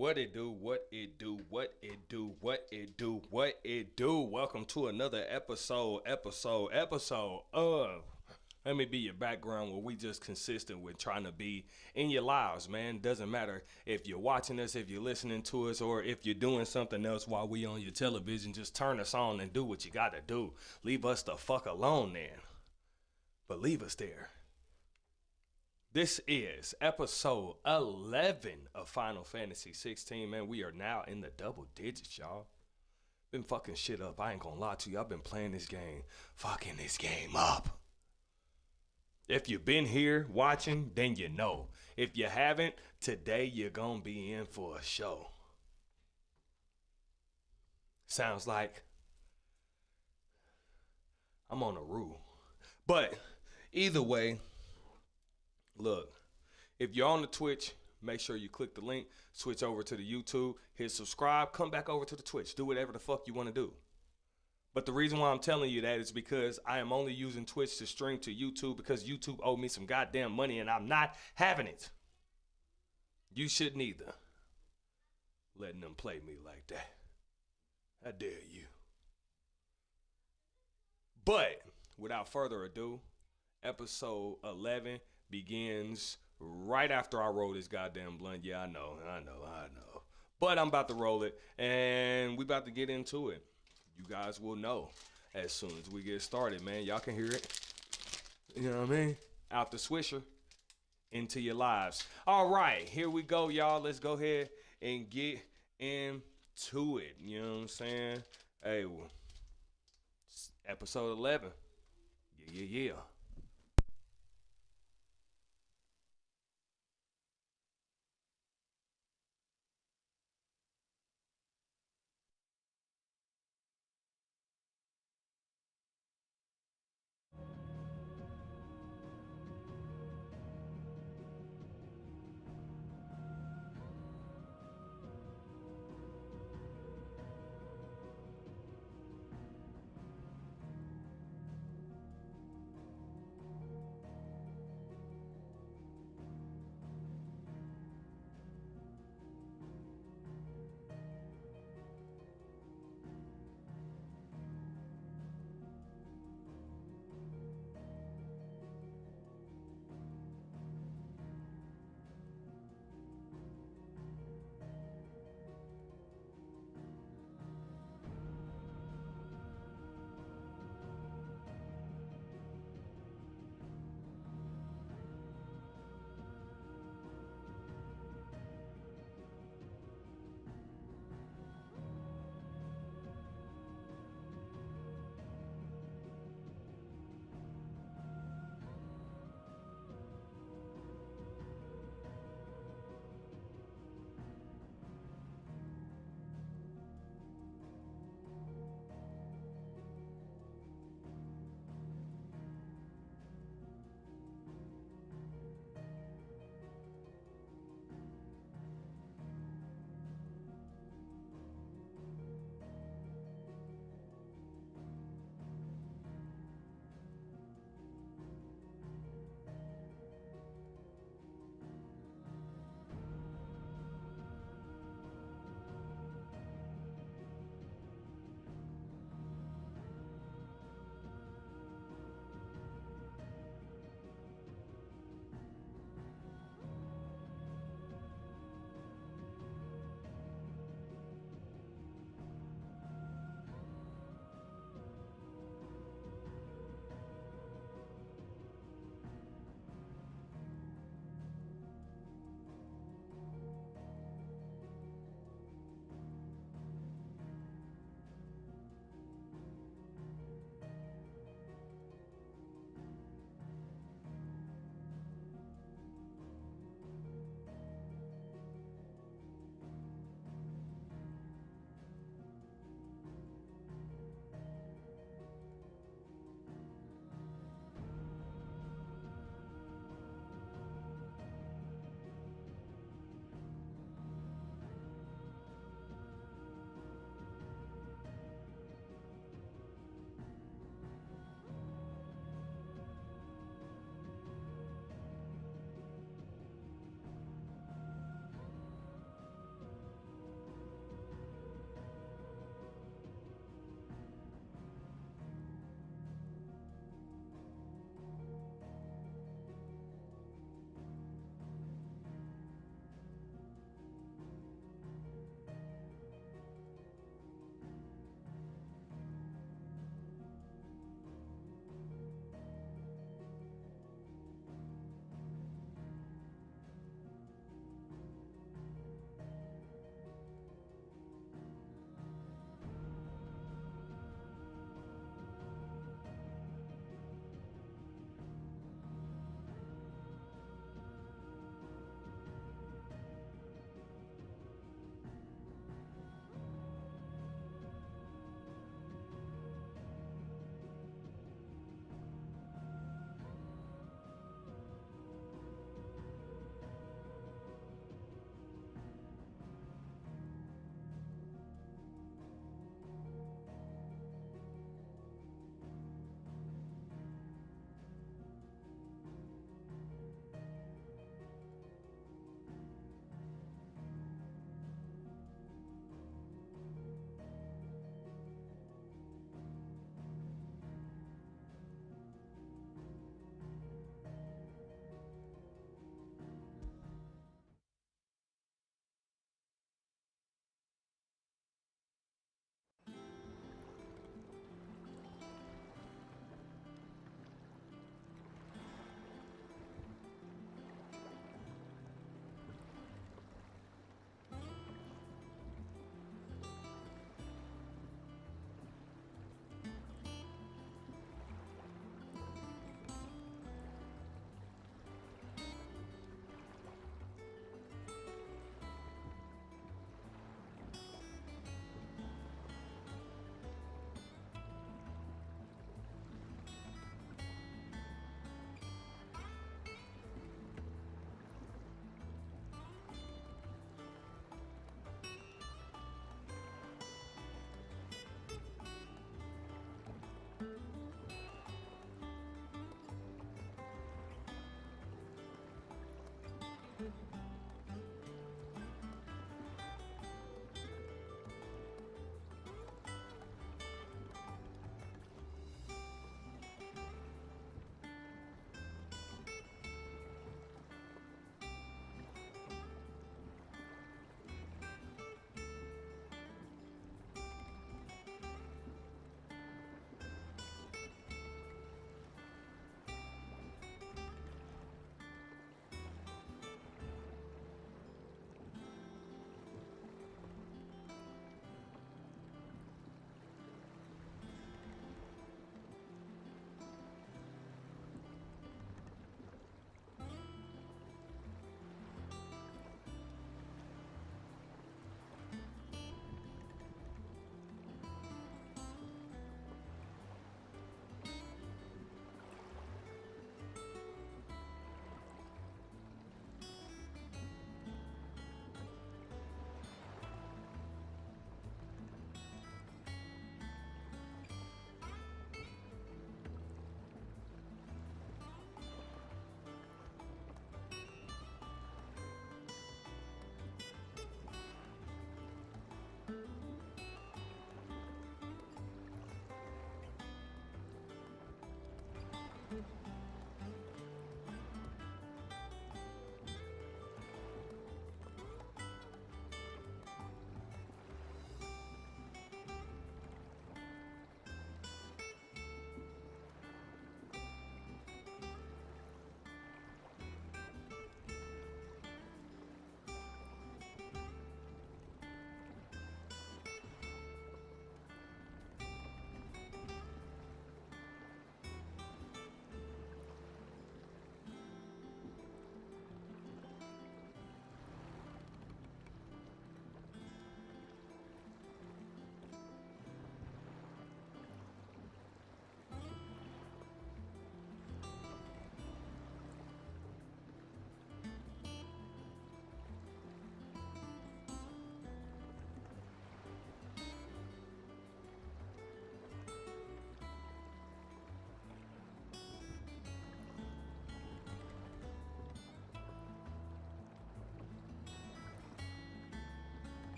What it do, what it do, what it do, what it do, what it do. Welcome to another episode of Let me be your background where we just consistent with trying to be in your lives, man. Doesn't matter if you're watching us, if you're listening to us, or if you're doing something else while we on your television. Just turn us on and do what you gotta do. Leave us the fuck alone then. But leave us there. This is episode 11 of Final Fantasy 16, man. We are now in the double digits, y'all. Been fucking shit up. I ain't gonna lie to you. I've been playing this game, fucking this game up. If you've been here watching, then you know. If you haven't, today you're gonna be in for a show. Sounds like I'm on a rule. But either way, look, if you're on the Twitch, make sure you click the link, switch over to the YouTube, hit subscribe, come back over to the Twitch, do whatever the fuck you want to do. But the reason why I'm telling you that is because I am only using Twitch to stream to YouTube because YouTube owed me some goddamn money and I'm not having it. You shouldn't either. Letting them play me like that. I dare you. But without further ado, episode 11 begins right after I roll this goddamn blunt. Yeah, I know. But I'm about to roll it and we about to get into it. You guys will know as soon as we get started, man. Y'all can hear it. You know what I mean? Out the swisher into your lives. All right, here we go, y'all. Let's go ahead and get into it. You know what I'm saying? Hey, well, episode 11. Yeah.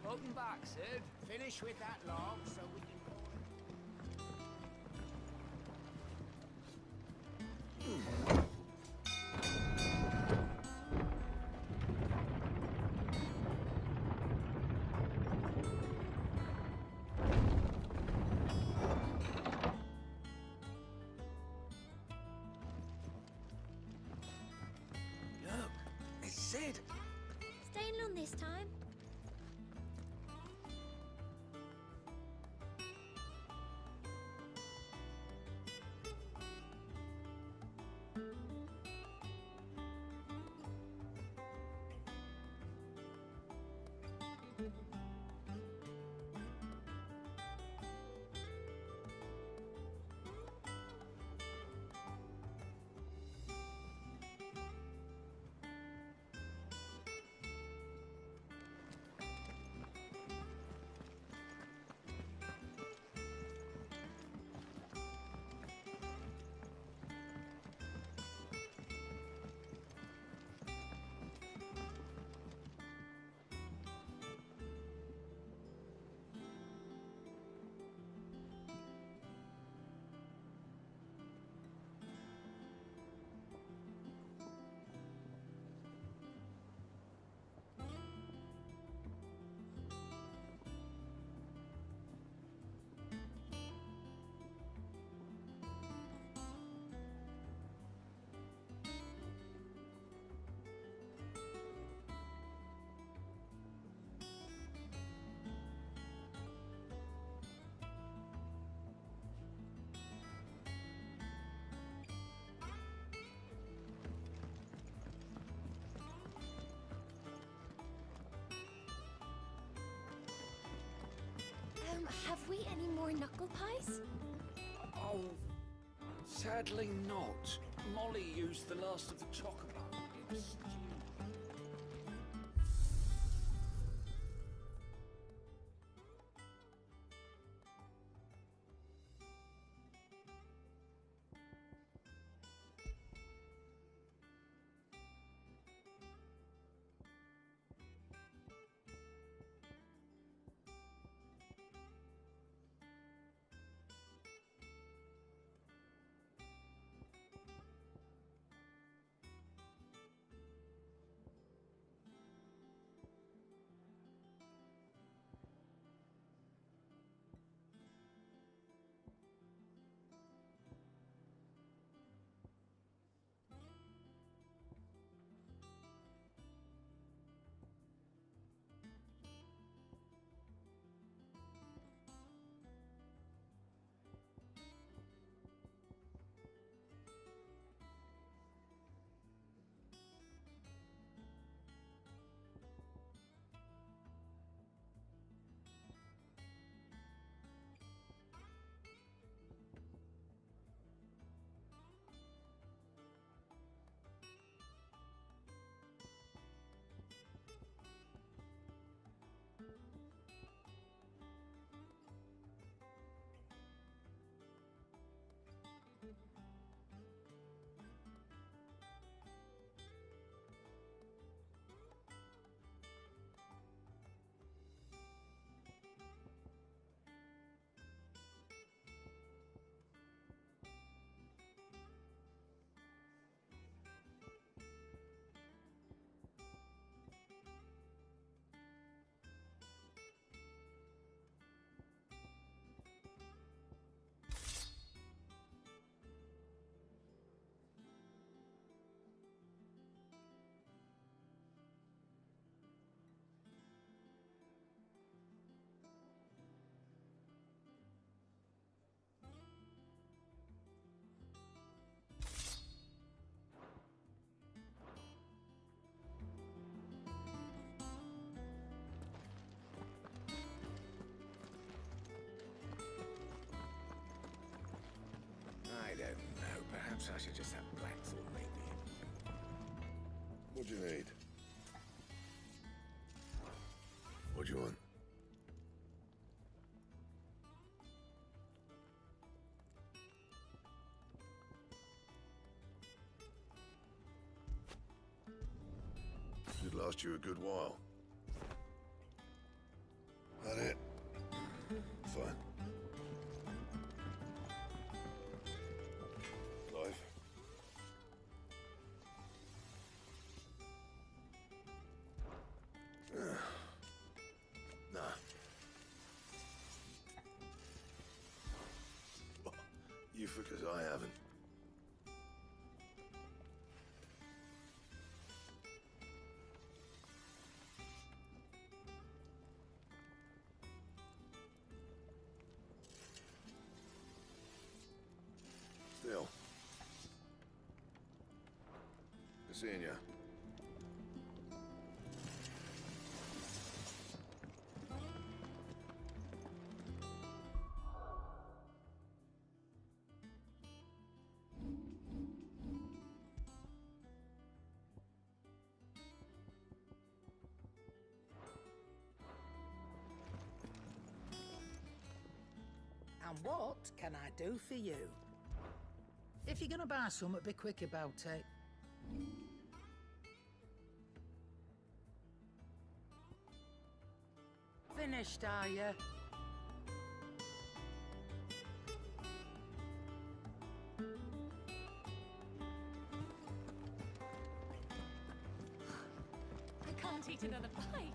Welcome back, Sid. Finish with that log so we can call it. Look, it's Sid. Staying long this time? Have we any more knuckle pies? Oh, sadly not. Molly used the last of the chocolate. It's stew. should just have black thought lately. What do you need? What do you want? Should last you a good while. That it? Fine. Clive? Nah. You because I haven't. Still. Good seeing ya. And what can I do for you? If you're gonna buy something, be quick about it. Finished, are you? I can't eat another bite.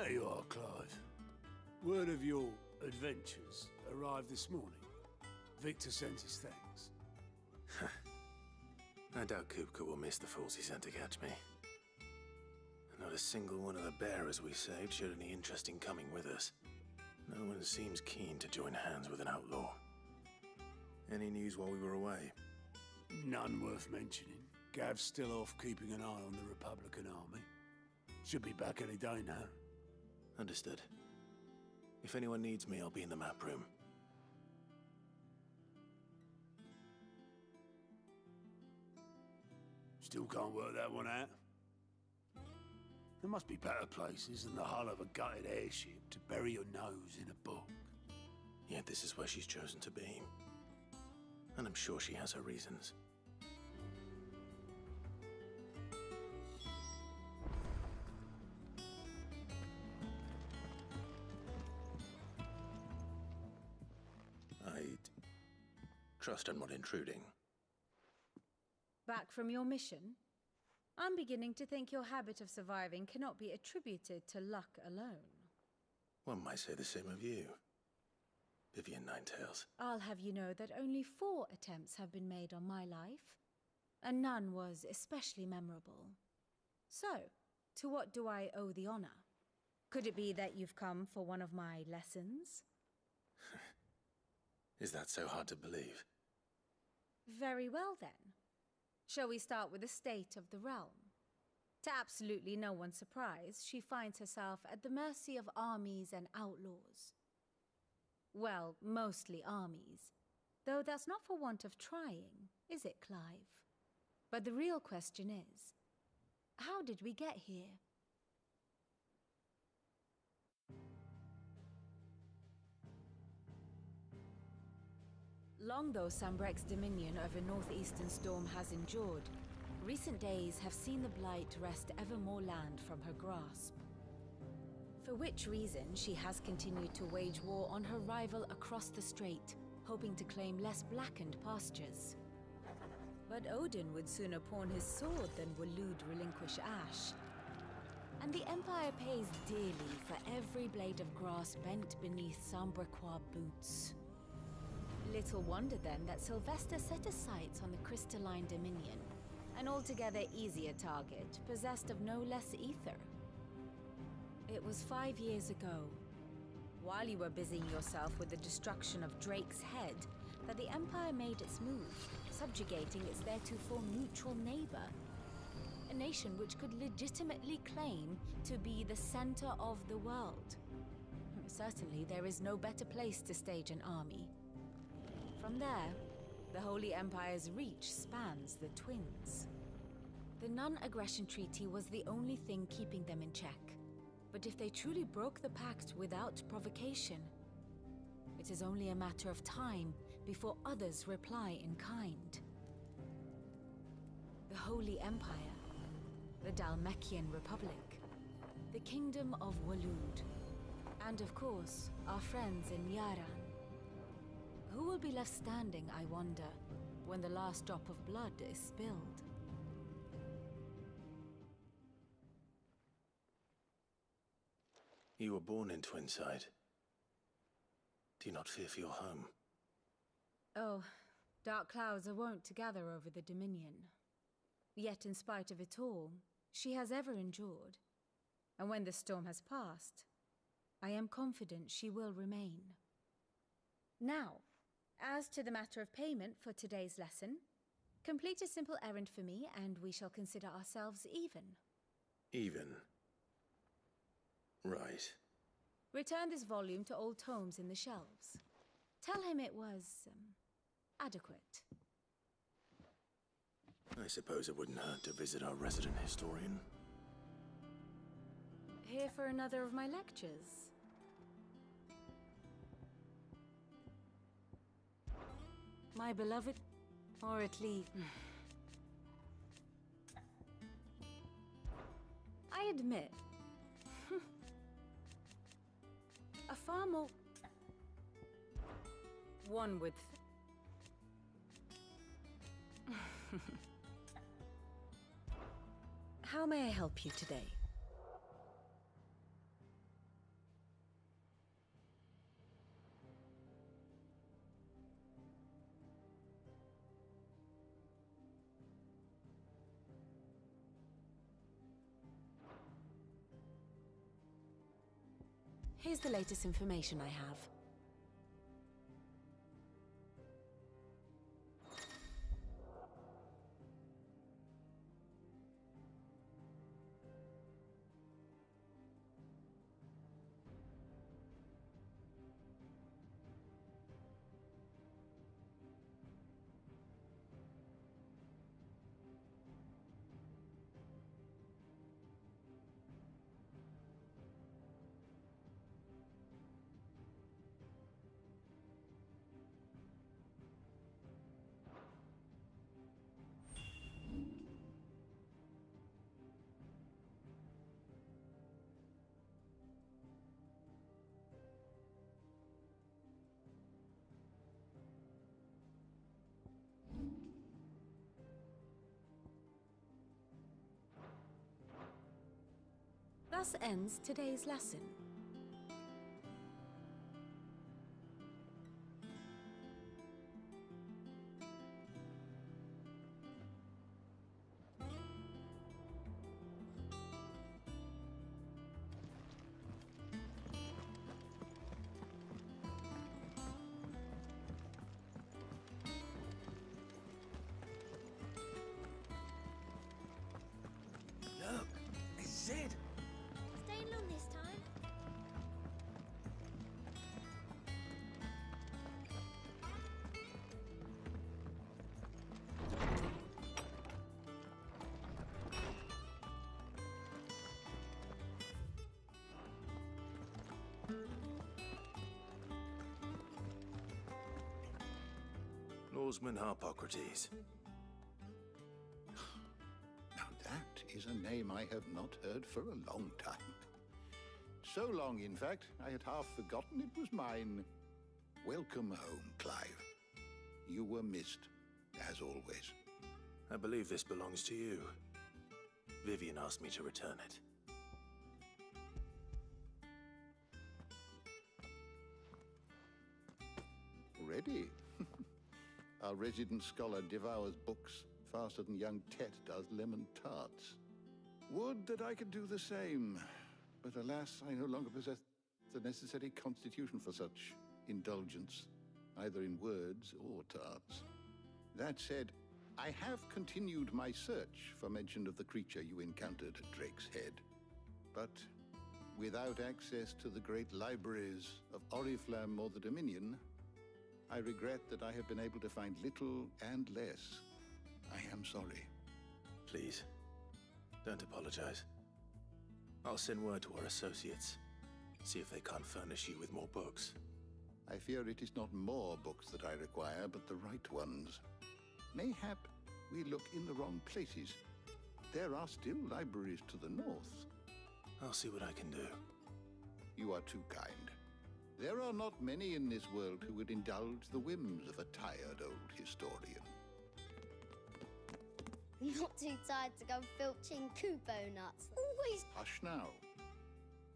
There you are, Clive. Word of your adventures arrived this morning. Victor sent his thanks. I doubt Kupka will miss the fools he sent to catch me. Not a single one of the bearers we saved showed any interest in coming with us. No one seems keen to join hands with an outlaw. Any news while we were away? None worth mentioning. Gav's still off keeping an eye on the Republican army. Should be back any day now. Understood. If anyone needs me, I'll be in the map room. Still can't work that one out. There must be better places than the hull of a gutted airship to bury your nose in a book. Yet this is where she's chosen to be. And I'm sure she has her reasons. I'd trust I'm not intruding. Back from your mission? I'm beginning to think your habit of surviving cannot be attributed to luck alone. One might say the same of you, Vivian Ninetails. I'll have you know that only 4 attempts have been made on my life, and none was especially memorable. So, to what do I owe the honor? Could it be that you've come for one of my lessons? Is that so hard to believe? Very well then. Shall we start with the state of the realm? To absolutely no one's surprise, she finds herself at the mercy of armies and outlaws. Well, mostly armies. Though that's not for want of trying, is it, Clive? But the real question is, how did we get here? Long though Sambrek's dominion over northeastern Storm has endured, recent days have seen the Blight wrest ever more land from her grasp. For which reason she has continued to wage war on her rival across the strait, hoping to claim less blackened pastures. But Odin would sooner pawn his sword than Waloed relinquish Ash. And the Empire pays dearly for every blade of grass bent beneath Sambrequois boots. Little wonder then that Sylvester set his sights on the crystalline dominion, an altogether easier target, possessed of no less ether. It was 5 years ago, while you were busying yourself with the destruction of Drake's head, that the Empire made its move, subjugating its theretofore neutral neighbor. A nation which could legitimately claim to be the center of the world. Certainly there is no better place to stage an army. From there, the Holy Empire's reach spans the Twins. The non-aggression treaty was the only thing keeping them in check. But if they truly broke the pact without provocation, it is only a matter of time before others reply in kind. The Holy Empire, the Dhalmekian Republic, the Kingdom of Waloed, and of course, our friends in Yaran. Who will be left standing, I wonder, when the last drop of blood is spilled? You were born in Twinside. Do you not fear for your home? Oh, dark clouds are wont to gather over the Dominion. Yet in spite of it all, she has ever endured. And when the storm has passed, I am confident she will remain. Now, as to the matter of payment for today's lesson, complete a simple errand for me and we shall consider ourselves even. Even? Right. Return this volume to old tomes in the shelves. Tell him it was, adequate. I suppose it wouldn't hurt to visit our resident historian. Here for another of my lectures. My beloved, or at least... I admit, a far more... One would... How may I help you today? Here's the latest information I have. Thus ends today's lesson. Look, it's Zed. Staying long this time? Norseman Harpocrates. Now that is a name I have not heard for a long time. So long, in fact, I had half forgotten it was mine. Welcome home, Clive. You were missed, as always. I believe this belongs to you. Vivian asked me to return it. Ready? Our resident scholar devours books faster than young Tet does lemon tarts. Would that I could do the same, but alas, I no longer possess the necessary constitution for such indulgence, either in words or tarts. That said, I have continued my search for mention of the creature you encountered at Drake's Head. But without access to the great libraries of Oriflamme or the Dominion, I regret that I have been able to find little and less. I am sorry. Please, don't apologize. I'll send word to our associates. See if they can't furnish you with more books. I fear it is not more books that I require, but the right ones. Mayhap we look in the wrong places. There are still libraries to the north. I'll see what I can do. You are too kind. There are not many in this world who would indulge the whims of a tired old historian. Not too tired to go filching Kupo nuts. Always. Hush now.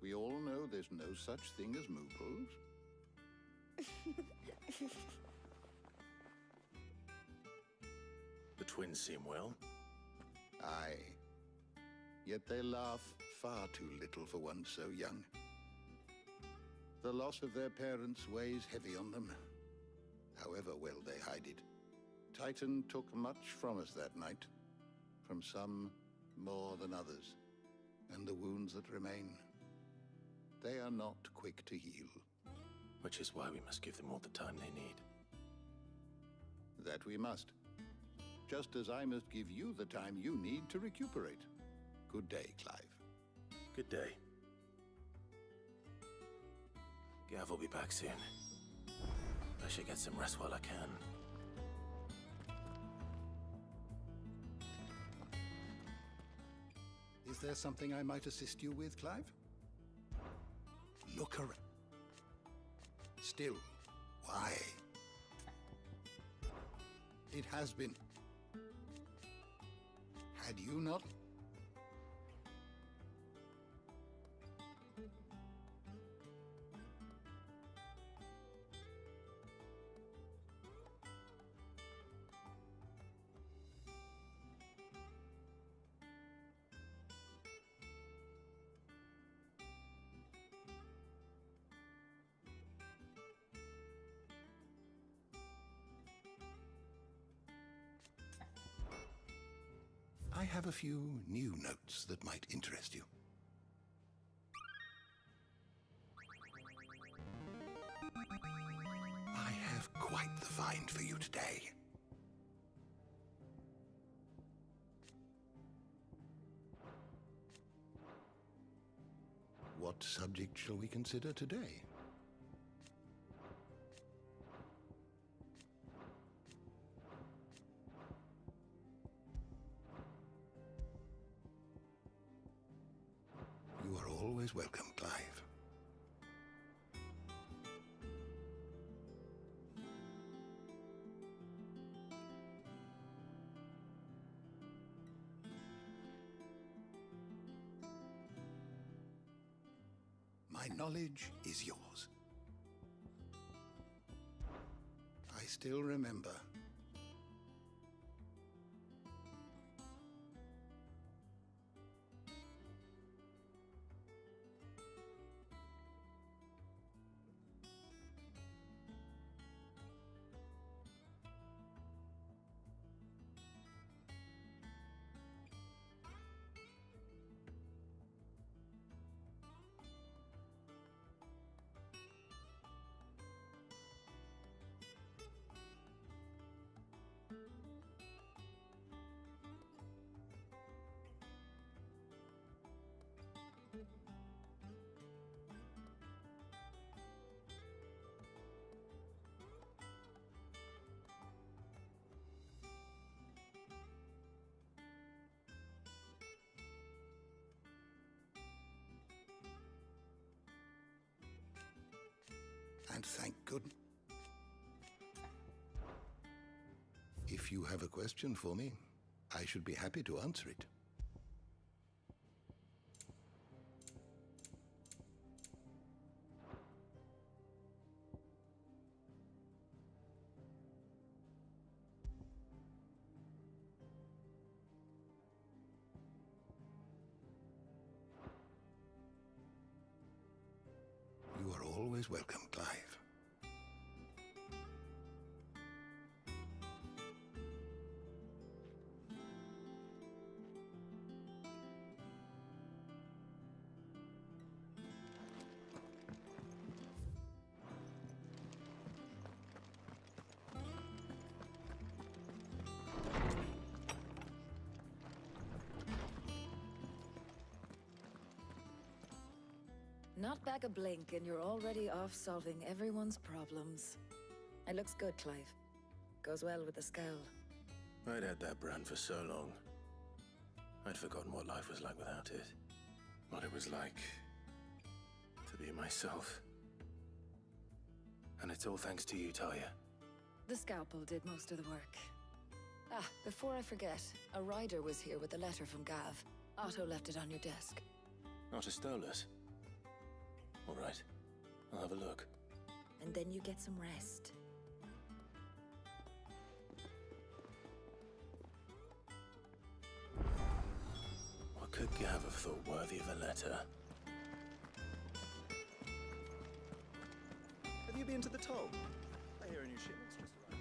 We all know there's no such thing as moogles. The twins seem well. Aye. Yet they laugh far too little for one so young. The loss of their parents weighs heavy on them, however well they hide it. Titan took much from us that night, from some more than others, and the wounds that remain, they are not quick to heal. Which is why we must give them all the time they need. That we must. Just as I must give you the time you need to recuperate. Good day, Clive. Good day. Gav will be back soon. I should get some rest while I can. Is there something I might assist you with, Clive? Look around. Still, why? It has been. Had you not? I have a few new notes that might interest you. I have quite the find for you today. What subject shall we consider today? You are always welcome, Clive. My knowledge is yours. I still remember. And thank goodness. If you have a question for me, I should be happy to answer it. You are always welcome, Clive. Not back a blink and you're already off solving everyone's problems. It looks good, Clive. Goes well with the scowl. I'd had that brand for so long. I'd forgotten what life was like without it. What it was like to be myself. And it's all thanks to you, Talia. The scalpel did most of the work. Ah, before I forget, a rider was here with a letter from Gav. Otto left it on your desk. Otto stole us. All right, I'll have a look. And then you get some rest. What could Gav have thought worthy of a letter? Have you been to the toll? I hear a new shipment's just arrived.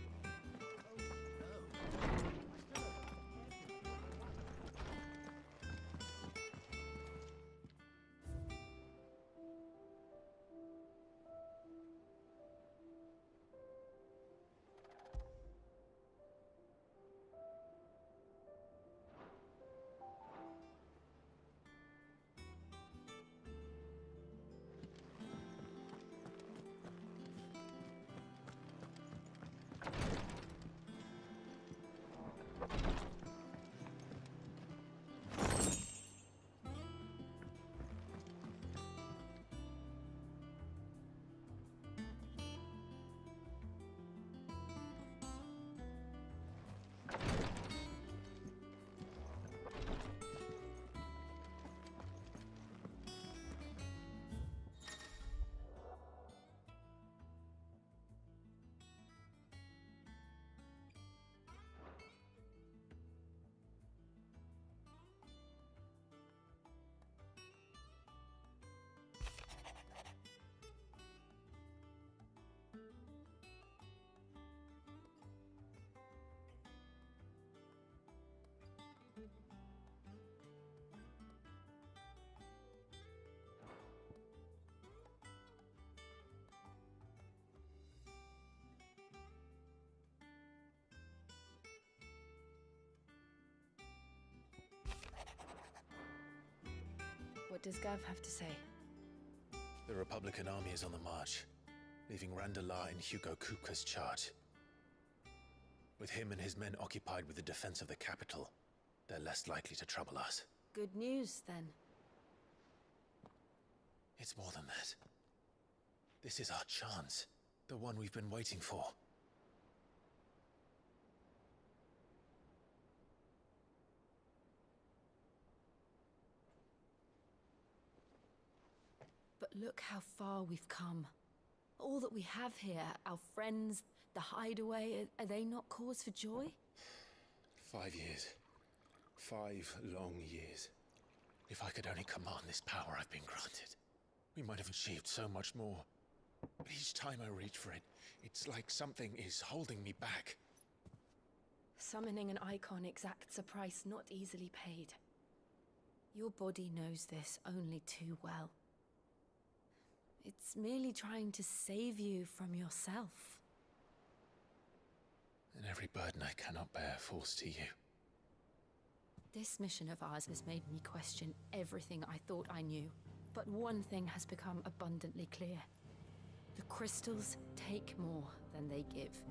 does Gav have to say? The Republican army is on the march, leaving Randalar in Hugo Kupka's charge. With him and his men occupied with the defense of the capital, they're less likely to trouble us. Good news, then. It's more than that. This is our chance. The one we've been waiting for. But look how far we've come. All that we have here, our friends, the hideaway, are they not cause for joy? 5 years. 5 long years. If I could only command this power I've been granted, we might have achieved so much more. But each time I reach for it, it's like something is holding me back. Summoning an icon exacts a price not easily paid. Your body knows this only too well. It's merely trying to save you from yourself. And every burden I cannot bear falls to you. This mission of ours has made me question everything I thought I knew. But one thing has become abundantly clear. The crystals take more than they give.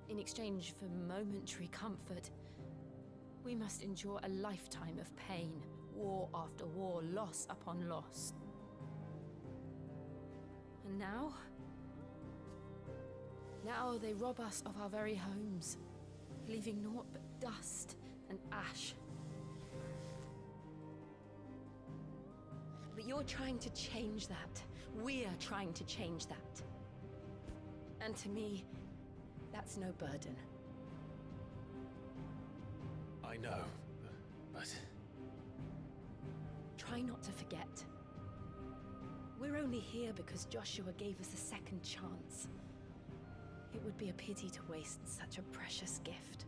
In exchange for momentary comfort, we must endure a lifetime of pain, war after war, loss upon loss. And now they rob us of our very homes, leaving naught but dust and ash. But you're trying to change that. We're trying to change that. And to me, that's no burden. I know, but... Try not to forget. We're only here because Joshua gave us a second chance. It would be a pity to waste such a precious gift.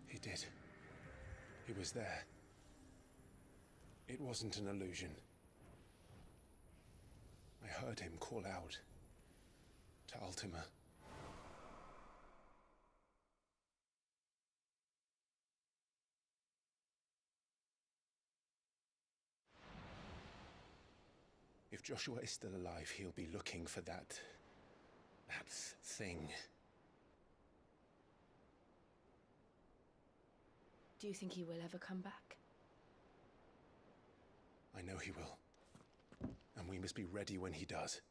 He did. He was there. It wasn't an illusion. I heard him call out to Ultima. If Joshua is still alive, he'll be looking for that thing. Do you think he will ever come back? I know he will. And we must be ready when he does.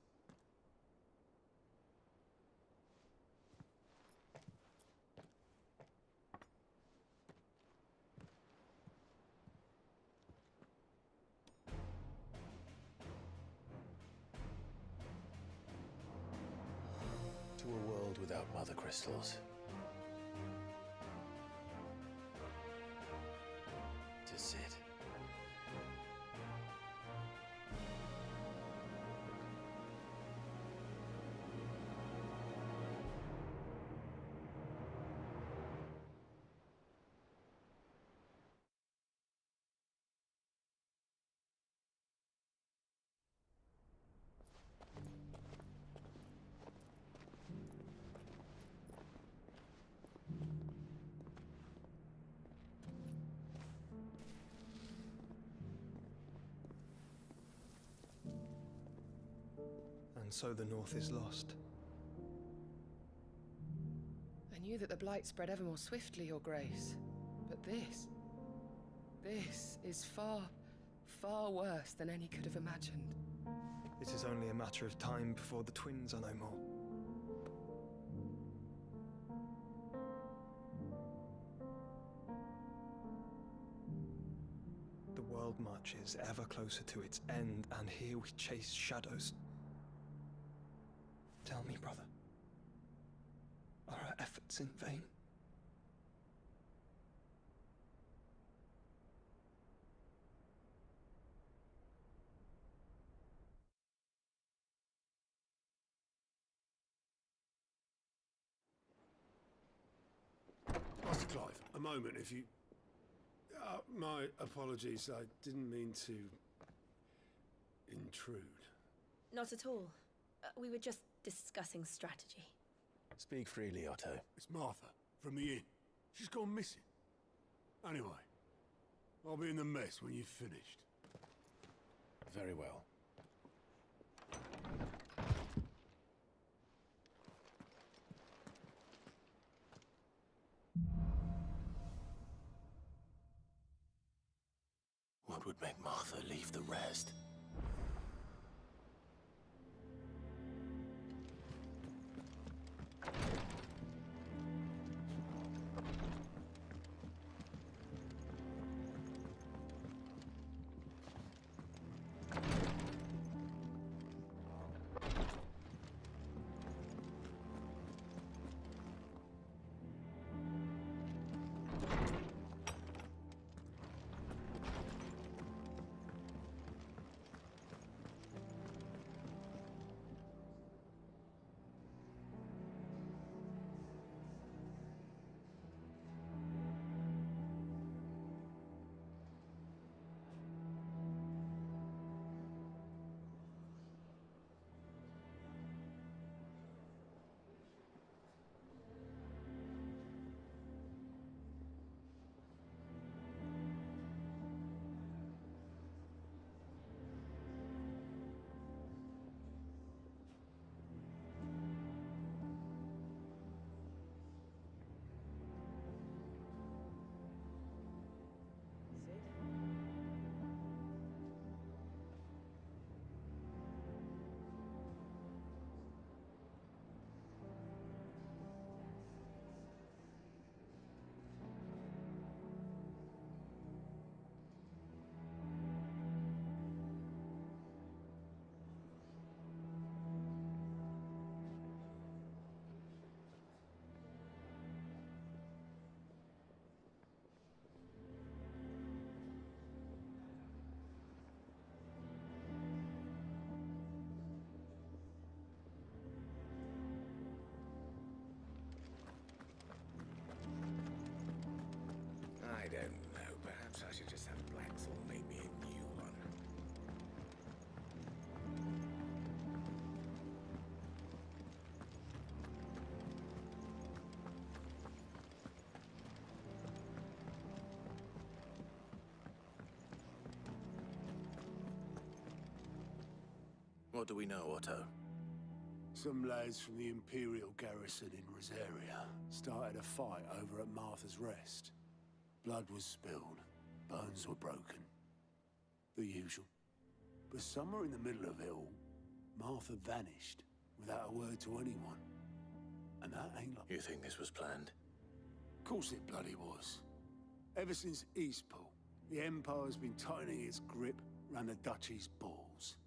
To a world without mother crystals. To Sid. And so the North is lost. I knew that the Blight spread ever more swiftly, Your Grace. But this is far, far worse than any could have imagined. It is only a matter of time before the twins are no more. The world marches ever closer to its end, and here we chase shadows. Tell me, brother, are our efforts in vain? Master Clive, a moment, if you... my apologies, I didn't mean to... intrude. Not at all. We were just discussing strategy. Speak freely, Otto. It's Martha. from the inn. She's gone missing. Anyway, I'll be in the mess when you've finished. Very well. What would make Martha leave the rest? I don't know. Perhaps I should just have Blackthorn make me a new one. What do we know, Otto? Some lads from the Imperial garrison in Rosaria started a fight over at Martha's Rest. Blood was spilled, bones were broken. The usual. But somewhere in the middle of it all, Martha vanished without a word to anyone. And that ain't like... You think this was planned? Of course it bloody was. Ever since Eastpool, the Empire's been tightening its grip round the Duchy's balls.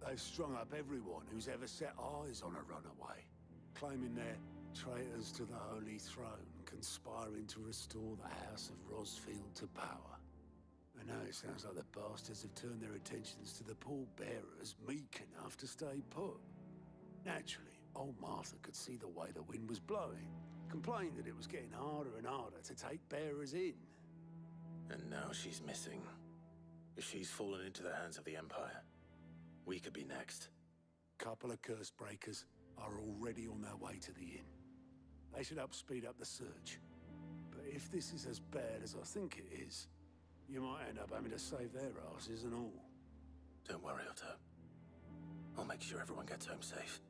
They've strung up everyone who's ever set eyes on a runaway, claiming they're traitors to the Holy Throne, conspiring to restore the House of Rosfield to power. And now it sounds like the bastards have turned their attentions to the pallbearers meek enough to stay put. Naturally, old Martha could see the way the wind was blowing, complained that it was getting harder and harder to take bearers in. And now she's missing. If she's fallen into the hands of the Empire, we could be next. Couple of curse breakers are already on their way to the inn. They should help speed up the search. But if this is as bad as I think it is, you might end up having to save their asses and all. Don't worry, Otto. I'll make sure everyone gets home safe.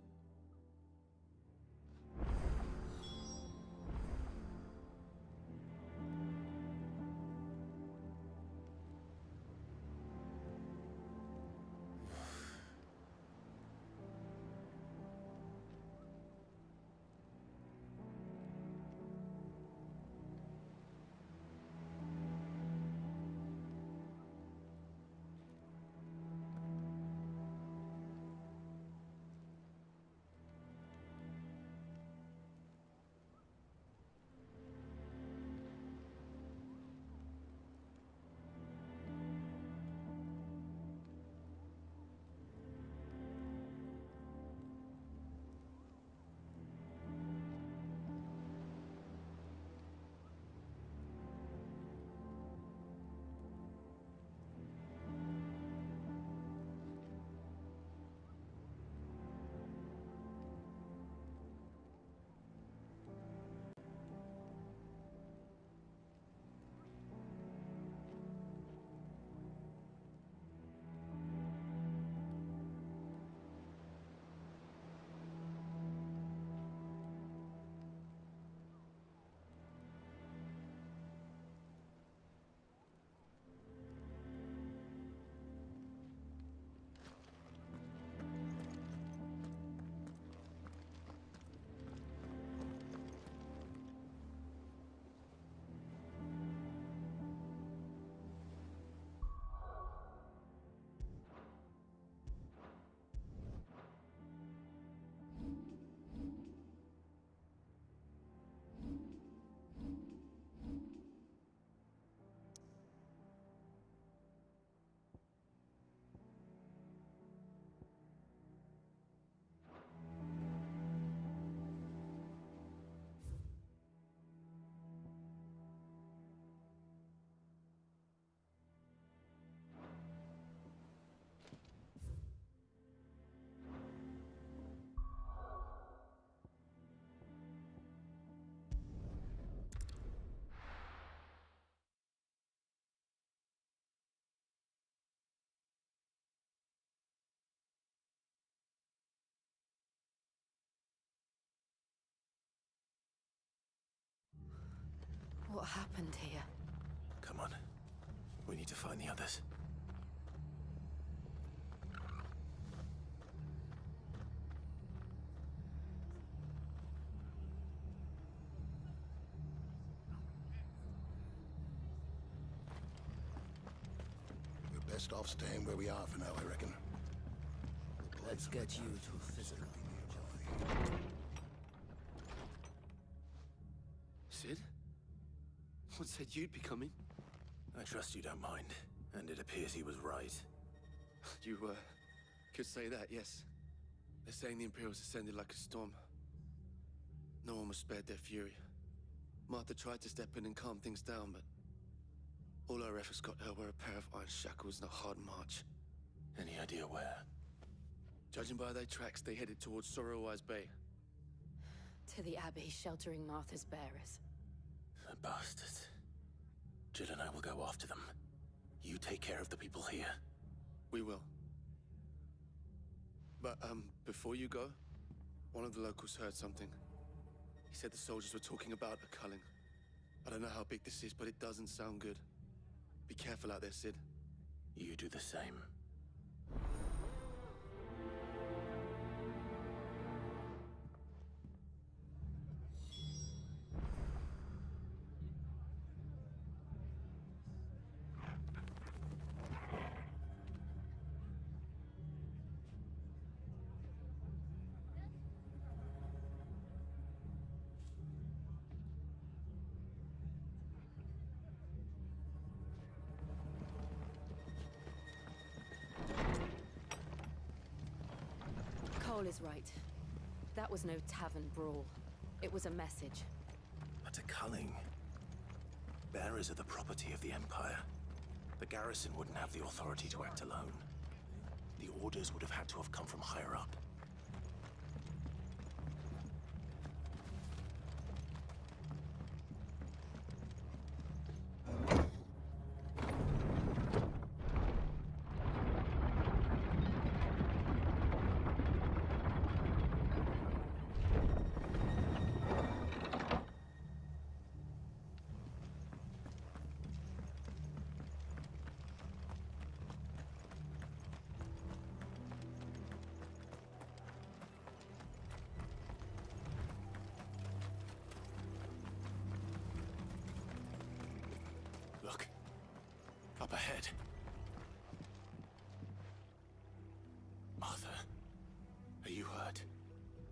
happened here? Come on. We need to find the others. We're best off staying where we are for now, I reckon. Let's get you to physical. Sid? What said you'd be coming? I trust you don't mind. And it appears he was right. You, could say that, yes. They're saying the Imperials ascended like a storm. No one was spared their fury. Martha tried to step in and calm things down, but all our efforts got her were a pair of iron shackles and a hard march. Any idea where? Judging by their tracks, they headed towards Sorrowwise Bay. To the Abbey sheltering Martha's bearers. The bastards. Jill and I will go after them. You take care of the people here. We will. But, before you go, one of the locals heard something. He said the soldiers were talking about a culling. I don't know how big this is, but it doesn't sound good. Be careful out there, Sid. You do the same. Cole is right. That was no tavern brawl. It was a message. But a culling. Bearers are the property of the Empire. The garrison wouldn't have the authority to act alone. The orders would have had to have come from higher up. Look. Up ahead. Martha, are you hurt?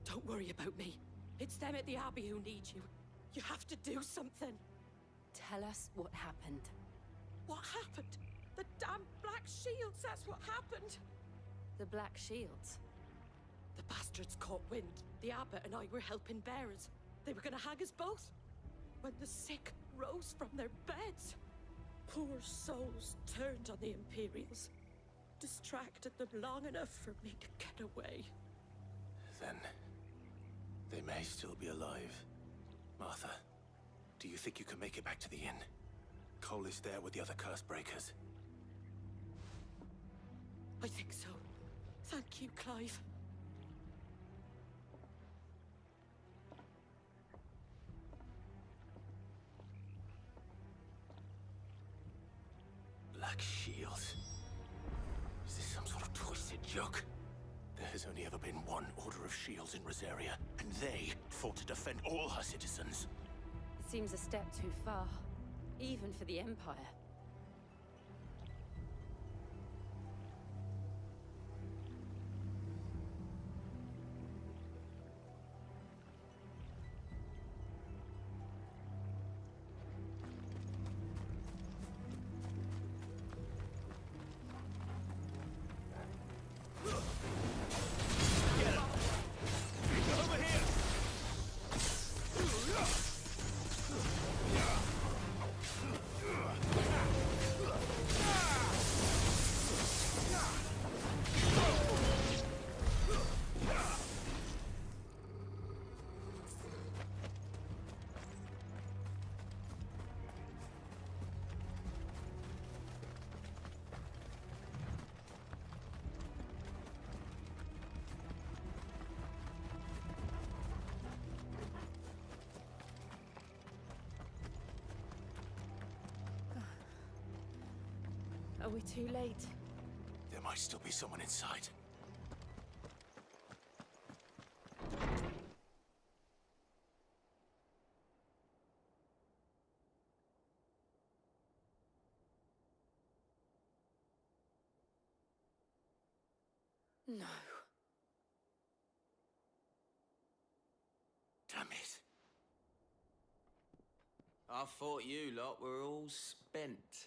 Don't worry about me. It's them at the Abbey who need you. You have to do something. Tell us what happened. What happened? The damn Black Shields, that's what happened. The Black Shields? The bastards caught wind. The Abbot and I were helping bearers. They were gonna hang us both. When the sick rose from their beds, poor souls turned on the Imperials. Distracted them long enough for me to get away. Then they may still be alive. Martha, do you think you can make it back to the inn? Cole is there with the other curse breakers. I think so. Thank you, Clive. Black Shields. Is this some sort of twisted joke? There has only ever been one Order of Shields in Rosaria, and they fought to defend all her citizens. It seems a step too far, even for the Empire. Over here! Are we too late? There might still be someone inside. No. Damn it. I thought you lot were all spent.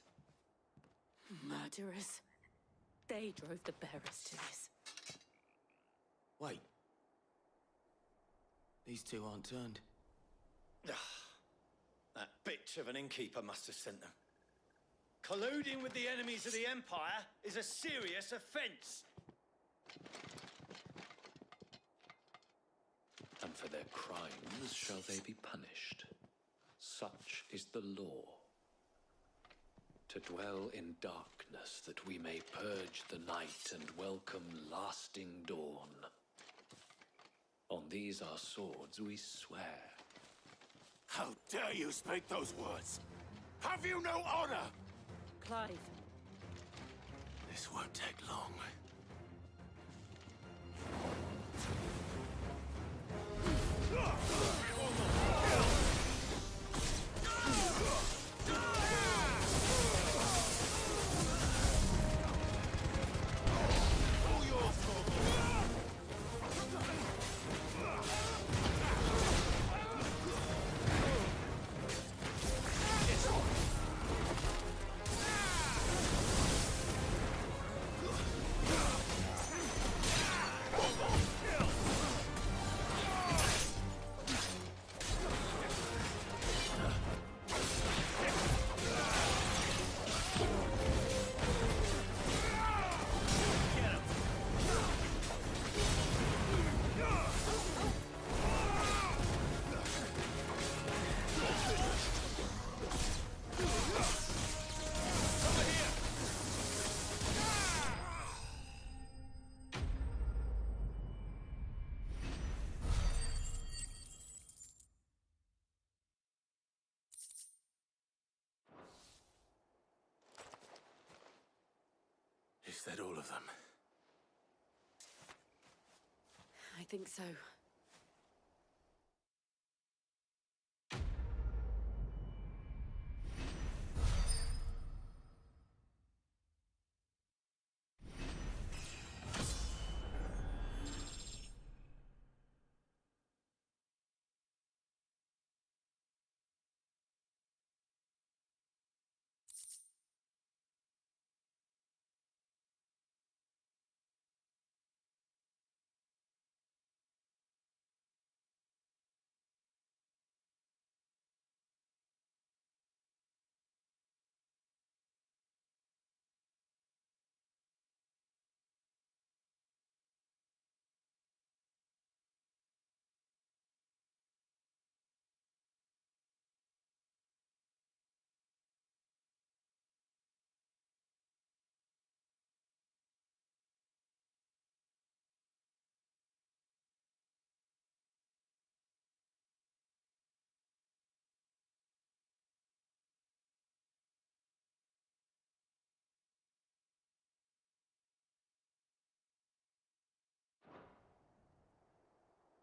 Murderers. They drove the bearers to this. Wait. These two aren't turned. That bitch of an innkeeper must have sent them. Colluding with the enemies of the Empire is a serious offense. And for their crimes shall they be punished. Such is the law. To dwell in darkness, that we may purge the night and welcome lasting dawn. On these our swords we swear. How dare you speak those words? Have you no honor? Clive. This won't take long. Is that all of them? I think so.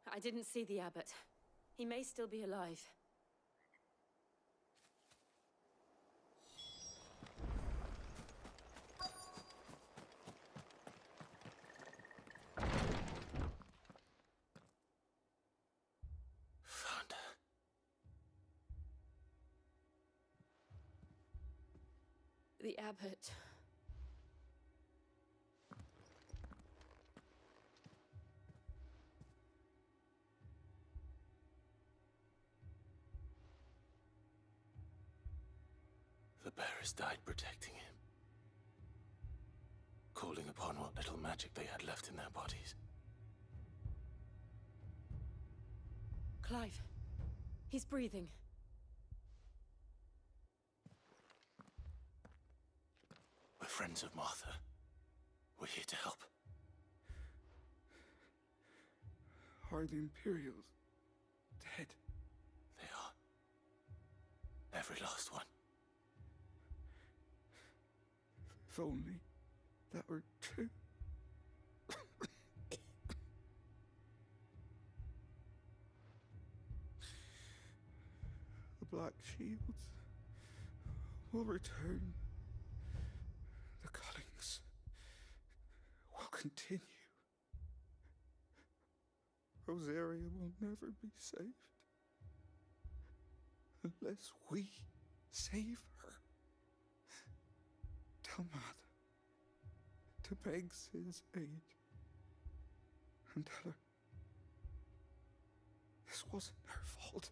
I didn't see the abbot. He may still be alive. Found her. The abbot. The bearers died protecting him. Calling upon what little magic they had left in their bodies. Clive. He's breathing. We're friends of Martha. We're here to help. Are the Imperials dead? They are. Every last one. If only that were true. The Black Shields will return. The cullings will continue. Rosaria will never be saved unless we save her. Tell Mother to beg Sid's aid and tell her this wasn't her fault.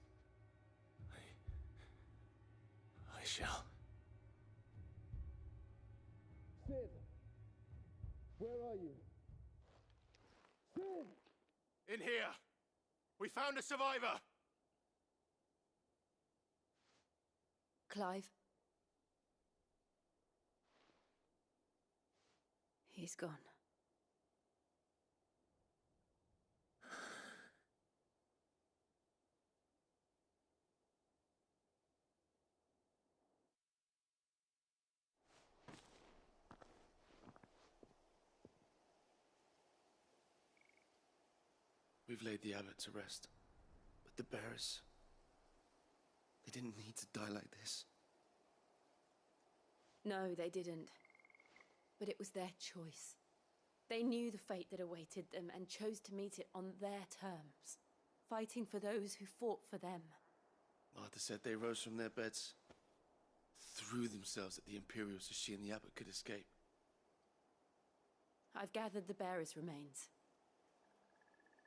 I shall. Sid! Where are you? Sid! In here! We found a survivor! Clive. He's gone. We've laid the abbot to rest. But the bearers... they didn't need to die like this. No, they didn't. But it was their choice. They knew the fate that awaited them and chose to meet it on their terms, fighting for those who fought for them. Martha said they rose from their beds, threw themselves at the Imperials so she and the abbot could escape. I've gathered the bearers' remains.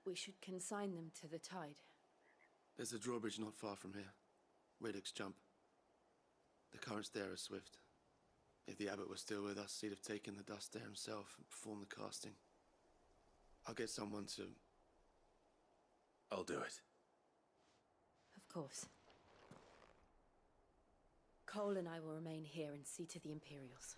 We should consign them to the tide. There's a drawbridge not far from here. Riddick's Jump. The currents there are swift. If the abbot was still with us, he'd have taken the dust there himself and performed the casting. I'll get someone to... I'll do it. Of course. Cole and I will remain here and see to the Imperials.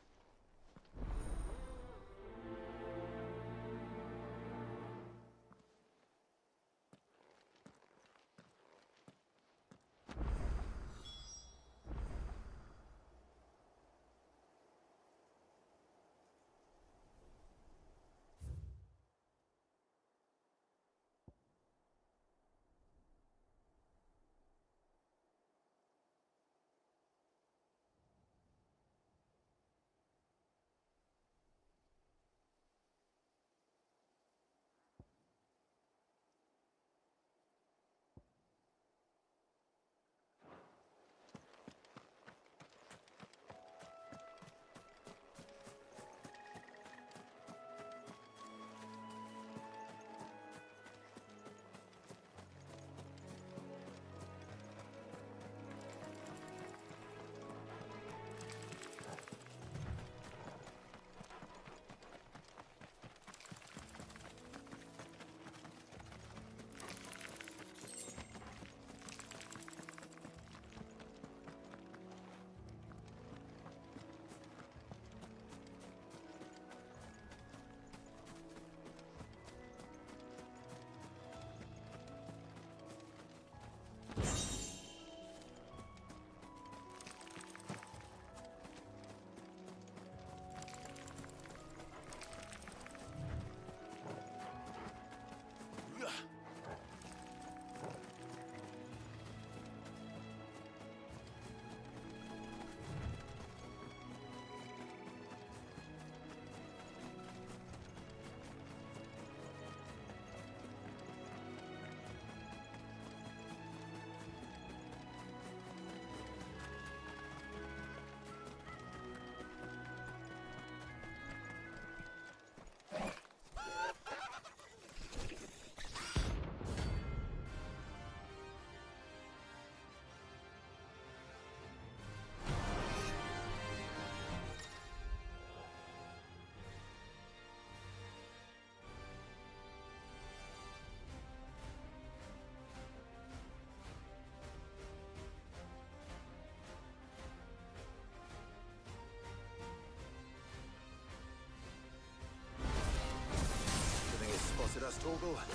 Spotted us, Torgal. What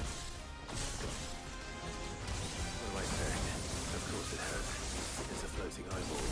am I saying? Of course it has. It's a floating eyeball.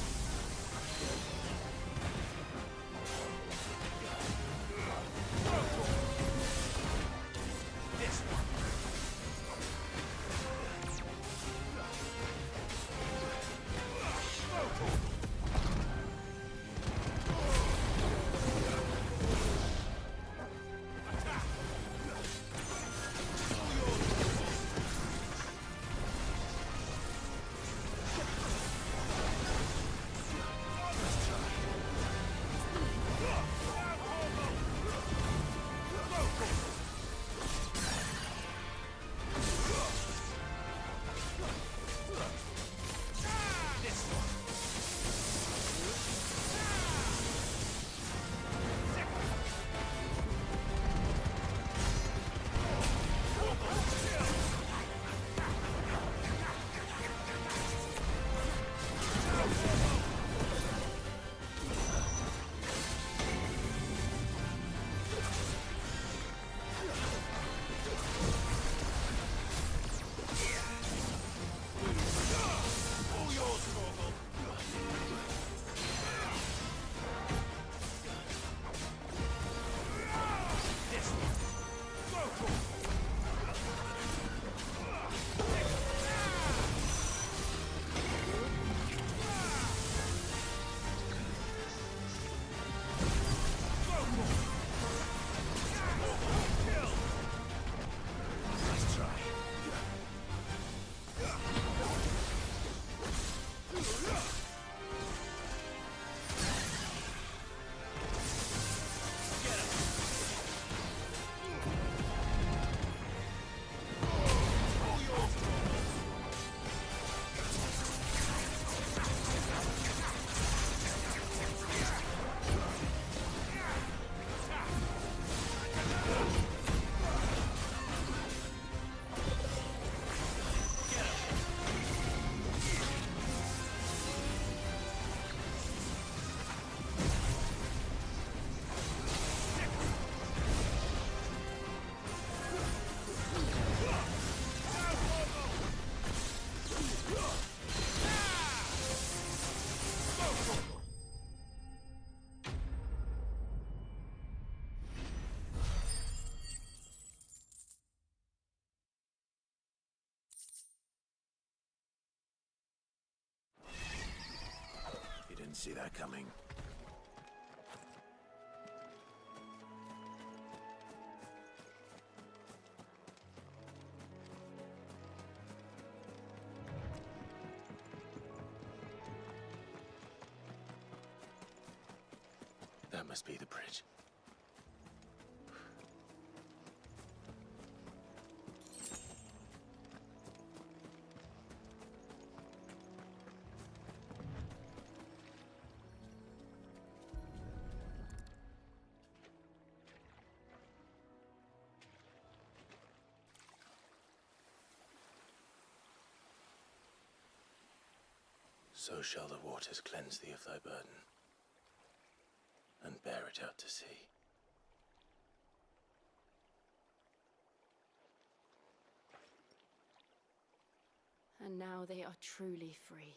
see that coming. That must be the bridge. So shall the waters cleanse thee of thy burden, and bear it out to sea. And now they are truly free.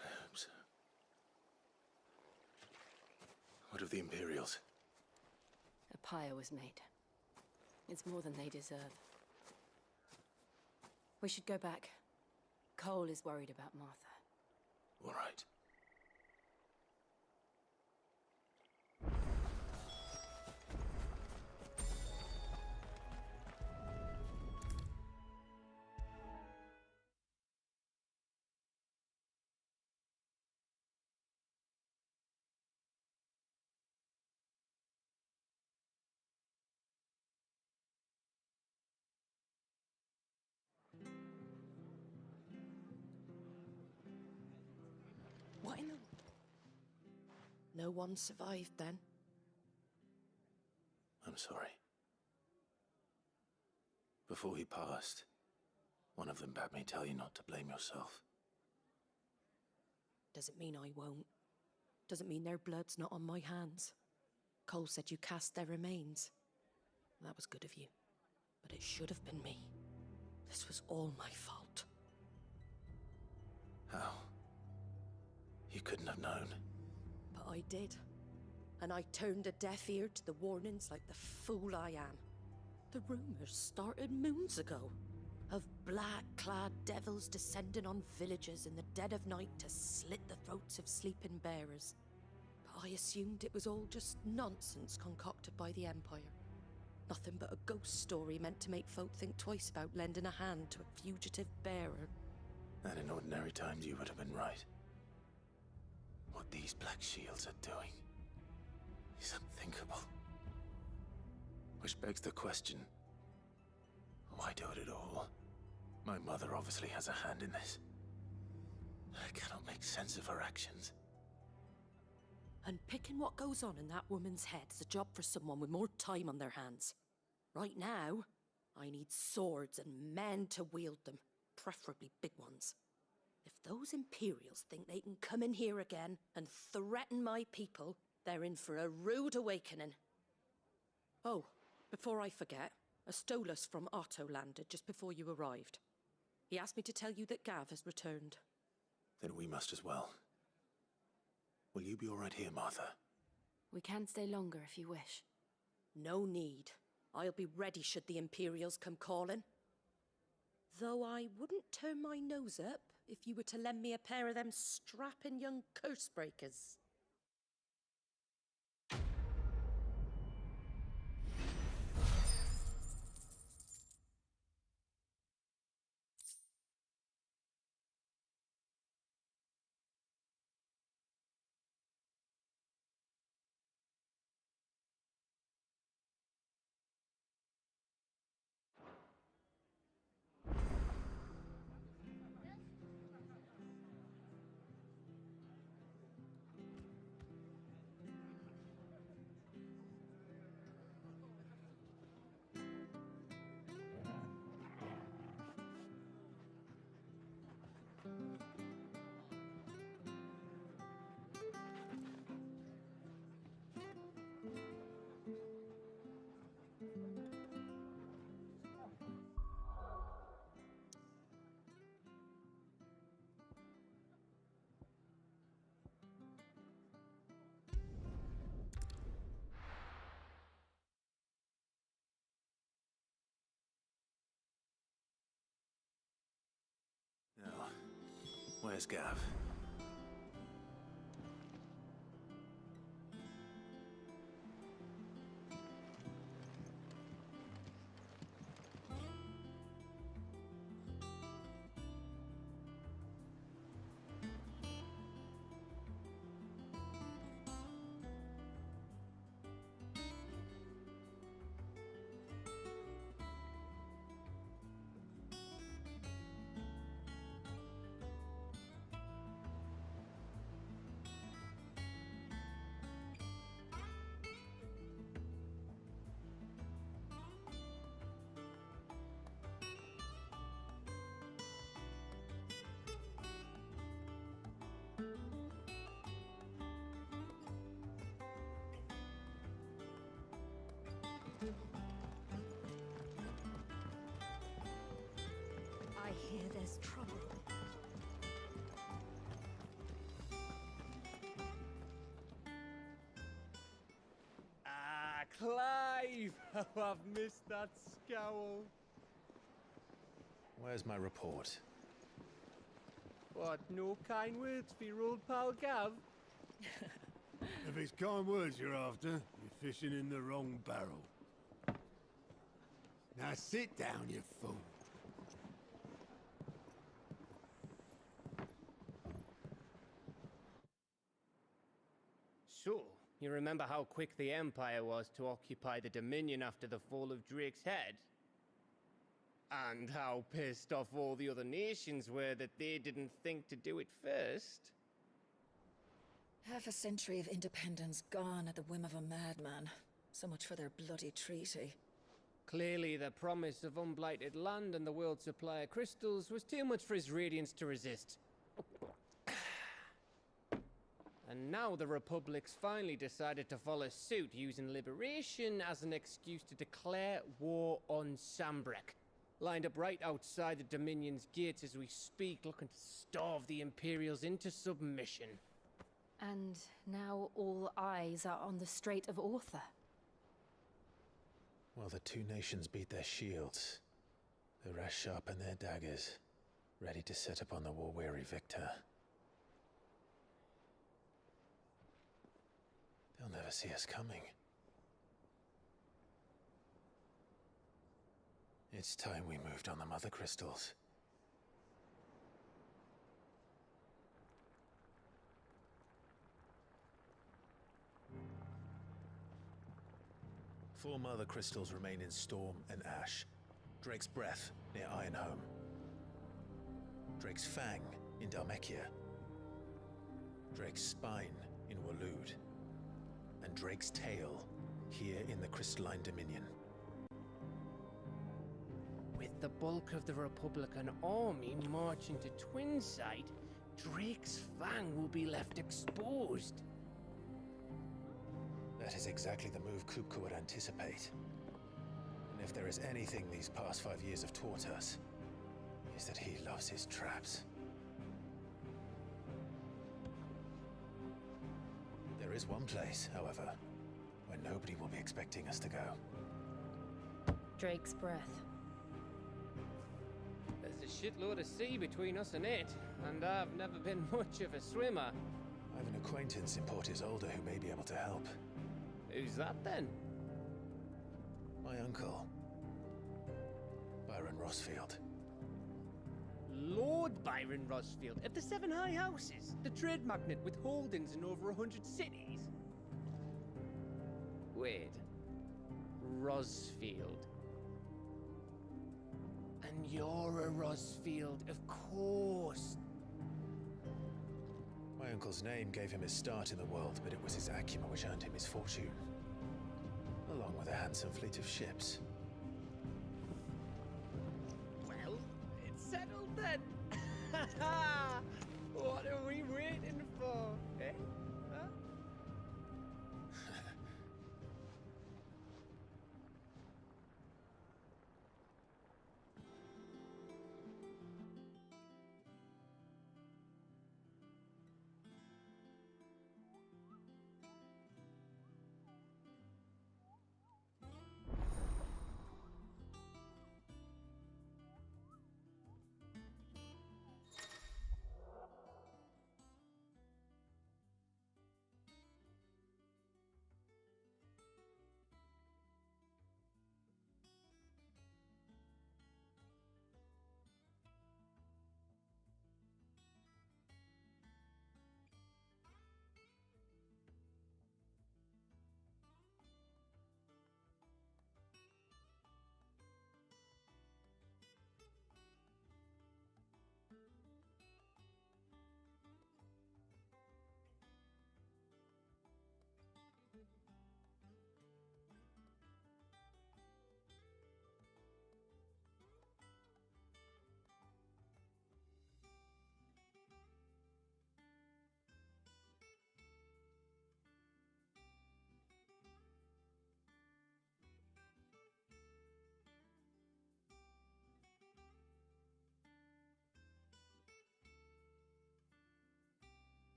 I hope so. What of the Imperials? A pyre was made. It's more than they deserve. We should go back. Cole is worried about Martha. All right. What in the... No one survived then? I'm sorry. Before he passed, one of them bade me tell you not to blame yourself. Doesn't mean I won't. Doesn't mean their blood's not on my hands. Cole said you cast their remains. That was good of you. But it should have been me. This was all my fault. How? You couldn't have known. But I did. And I turned a deaf ear to the warnings like the fool I am. The rumors started moons ago. Of black-clad devils descending on villages in the dead of night to slit the throats of sleeping bearers. But I assumed it was all just nonsense concocted by the Empire. Nothing but a ghost story meant to make folk think twice about lending a hand to a fugitive bearer. And in ordinary times you would have been right. What these Black Shields are doing is unthinkable. Which begs the question, why do it at all? My mother obviously has a hand in this. I cannot make sense of her actions. And picking what goes on in that woman's head is a job for someone with more time on their hands. Right now, I need swords and men to wield them, preferably big ones. If those Imperials think they can come in here again and threaten my people, they're in for a rude awakening. Oh, before I forget, a Stolas from Otto landed just before you arrived. He asked me to tell you that Gav has returned. Then we must as well. Will you be all right here, Martha? We can stay longer if you wish. No need. I'll be ready should the Imperials come calling. Though I wouldn't turn my nose up if you were to lend me a pair of them strapping young curse breakers. Now, where's Gav? Clive! Oh, I've missed that scowl. Where's my report? What, no kind words for your old pal Gav? If it's kind words you're after, you're fishing in the wrong barrel. Now sit down, you fool. So, you remember how quick the Empire was to occupy the Dominion after the fall of Drake's head? And how pissed off all the other nations were that they didn't think to do it first? Half a century of independence gone at the whim of a madman. So much for their bloody treaty. Clearly, the promise of unblighted land and the world's supply of crystals was too much for his radiance to resist. And now the Republic's finally decided to follow suit, using liberation as an excuse to declare war on Sambrek. Lined up right outside the Dominion's gates as we speak, looking to starve the Imperials into submission. And now all eyes are on the Strait of Author. While the two nations beat their shields, the rest sharpen their daggers, ready to set upon the war-weary victor. They'll never see us coming. It's time we moved on the Mother Crystals. Four Mother Crystals remain in Storm and Ash. Drake's Breath near Ironhome. Drake's Fang in Dhalmekia. Drake's Spine in Waloed. And Drake's Tail here in the Crystalline Dominion. With the bulk of the Republican army marching to Twinside, Drake's Fang will be left exposed. That is exactly the move Kupka would anticipate. And if there is anything these past 5 years have taught us, is that he loves his traps. There is one place, however, where nobody will be expecting us to go. Drake's Breath. There's a shitload of sea between us and it, and I've never been much of a swimmer. I have an acquaintance in Port Isolde who may be able to help. Who's that then? My uncle, Byron Rosfield. Lord Byron Rosfield of the Seven High Houses, the trade magnate with holdings in over 100 cities. Wait, Rosfield. And you're a Rosfield, of course. My uncle's name gave him his start in the world, but it was his acumen which earned him his fortune. Along with a handsome fleet of ships. Well, it's settled then. What are we waiting for, eh? Huh?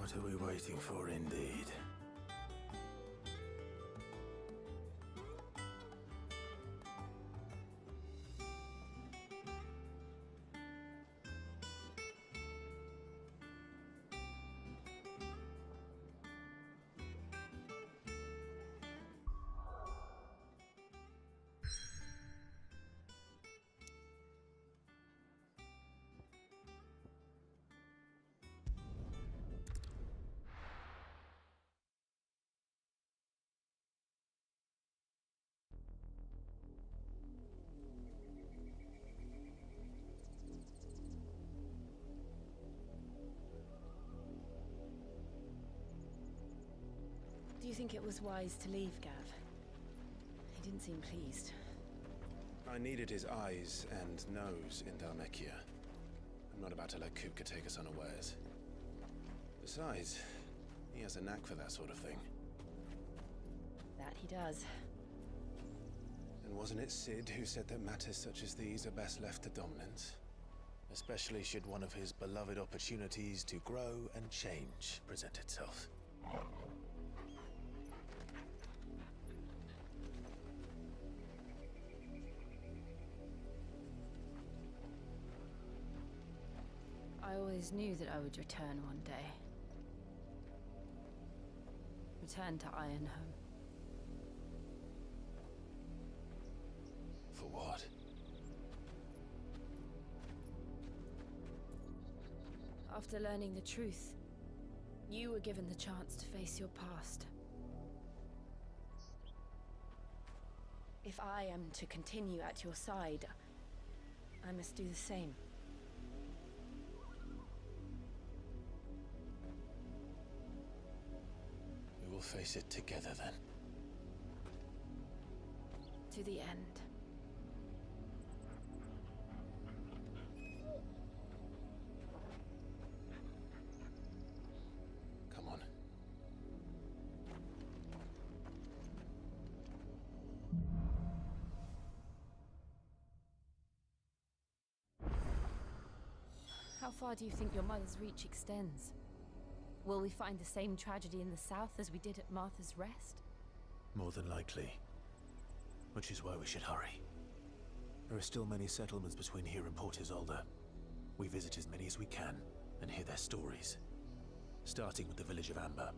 What are we waiting for, indeed? Do you think it was wise to leave, Gav? He didn't seem pleased. I needed his eyes and nose in Dharmekia. I'm not about to let Kupka take us unawares. Besides, he has a knack for that sort of thing. That he does. And wasn't it Sid who said that matters such as these are best left to dominance? Especially should one of his beloved opportunities to grow and change present itself. I always knew that I would return one day. Return to Ironhome. For what? After learning the truth, you were given the chance to face your past. If I am to continue at your side, I must do the same. We will face it together then. To the end. Come on. How far do you think your mother's reach extends? Will we find the same tragedy in the south as we did at Martha's Rest? More than likely. Which is why we should hurry. There are still many settlements between here and Port Isolde. We visit as many as we can and hear their stories. Starting with the village of Amber.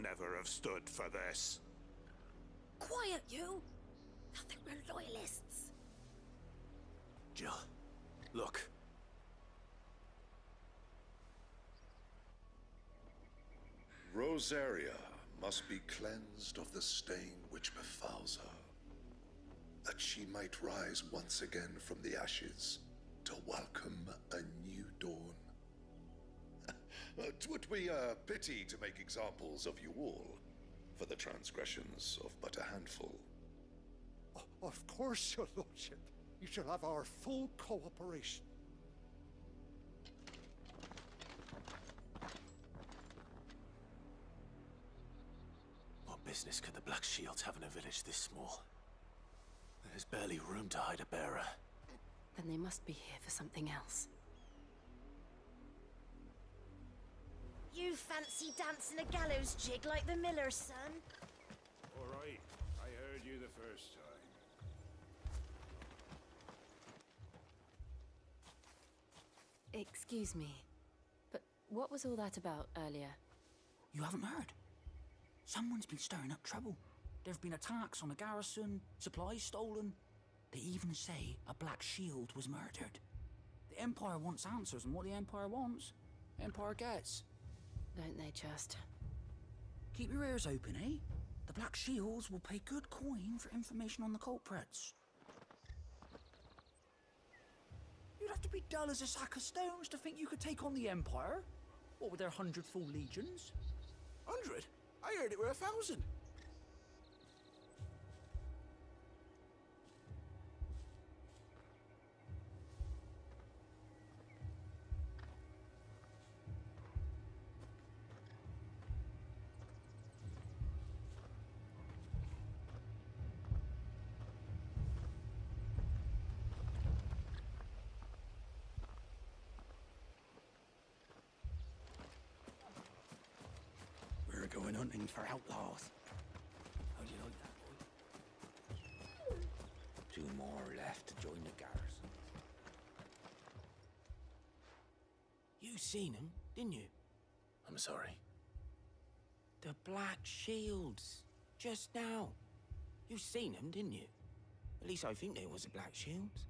never have stood for this. Quiet, you! Nothing, we're loyalists. Jill, look. Rosaria must be cleansed of the stain which befouls her, that she might rise once again from the ashes to welcome a new dawn. 'Twould be a pity to make examples of you all for the transgressions of but a handful. Of course, your lordship. You shall have our full cooperation. What business could the Black Shields have in a village this small? There's barely room to hide a bearer. Then they must be here for something else. You fancy dancing a gallows jig like the miller's son? All right, I heard you the first time. Excuse me, but what was all that about earlier? You haven't heard? Someone's been stirring up trouble. There've been attacks on the garrison, supplies stolen. They even say a Black Shield was murdered. The Empire wants answers, and what the Empire wants, Empire gets. Don't they just? Keep your ears open, eh? The Black Shields will pay good coin for information on the culprits. You'd have to be dull as a sack of stones to think you could take on the Empire. What with their 100 full legions? 100? I heard it were 1,000. We're going hunting for outlaws. How'd you like that, boy? 2 more left to join the garrison. You seen him, didn't you? I'm sorry. The Black Shields. Just now. You seen them, didn't you? At least I think they was the Black Shields.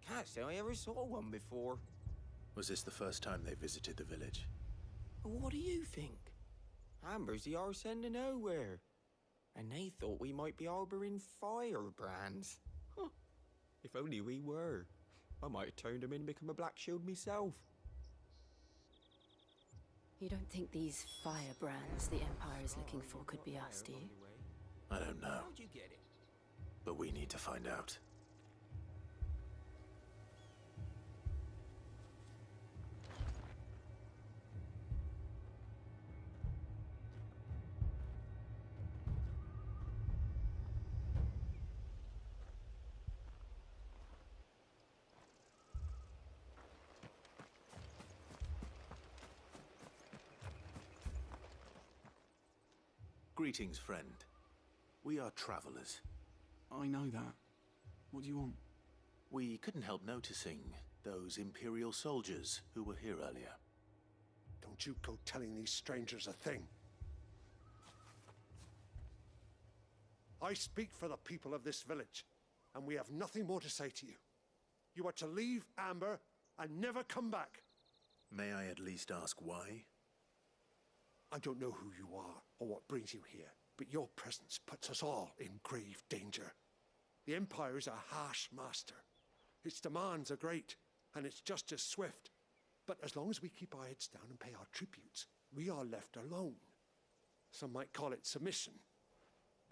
Can't say I ever saw one before. Was this the first time they visited the village? What do you think? Amber's the arse end of nowhere. And they thought we might be harboring firebrands. Huh. If only we were. I might have turned them in and become a Black Shield myself. You don't think these firebrands the Empire is looking for could be us, do you? I don't know. How'd you get it? But we need to find out. Greetings, friend. We are travelers. I know that. What do you want? We couldn't help noticing those Imperial soldiers who were here earlier. Don't you go telling these strangers a thing. I speak for the people of this village, and we have nothing more to say to you. You are to leave Amber and never come back. May I at least ask why? I don't know who you are or what brings you here, but your presence puts us all in grave danger. The Empire is a harsh master. Its demands are great, and its justice swift. But as long as we keep our heads down and pay our tributes, we are left alone. Some might call it submission.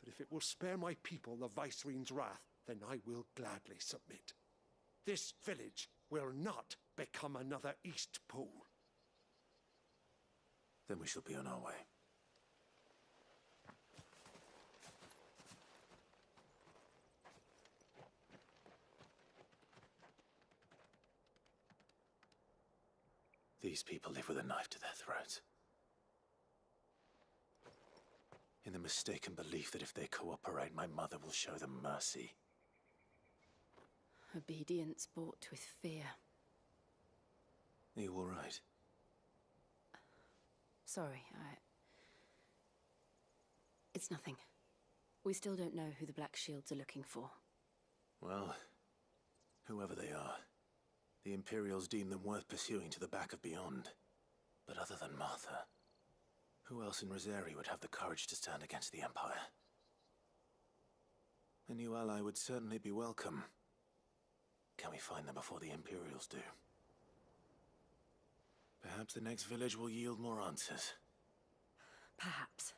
But if it will spare my people the Viceroy's wrath, then I will gladly submit. This village will not become another East Pool. Then we shall be on our way. These people live with a knife to their throats. In the mistaken belief that if they cooperate, my mother will show them mercy. Obedience bought with fear. Are you all right? Sorry, It's nothing. We still don't know who the Black Shields are looking for. Well, whoever they are, the Imperials deem them worth pursuing to the back of beyond. But other than Martha, who else in Rosari would have the courage to stand against the Empire? A new ally would certainly be welcome. Can we find them before the Imperials do? Perhaps the next village will yield more answers. Perhaps.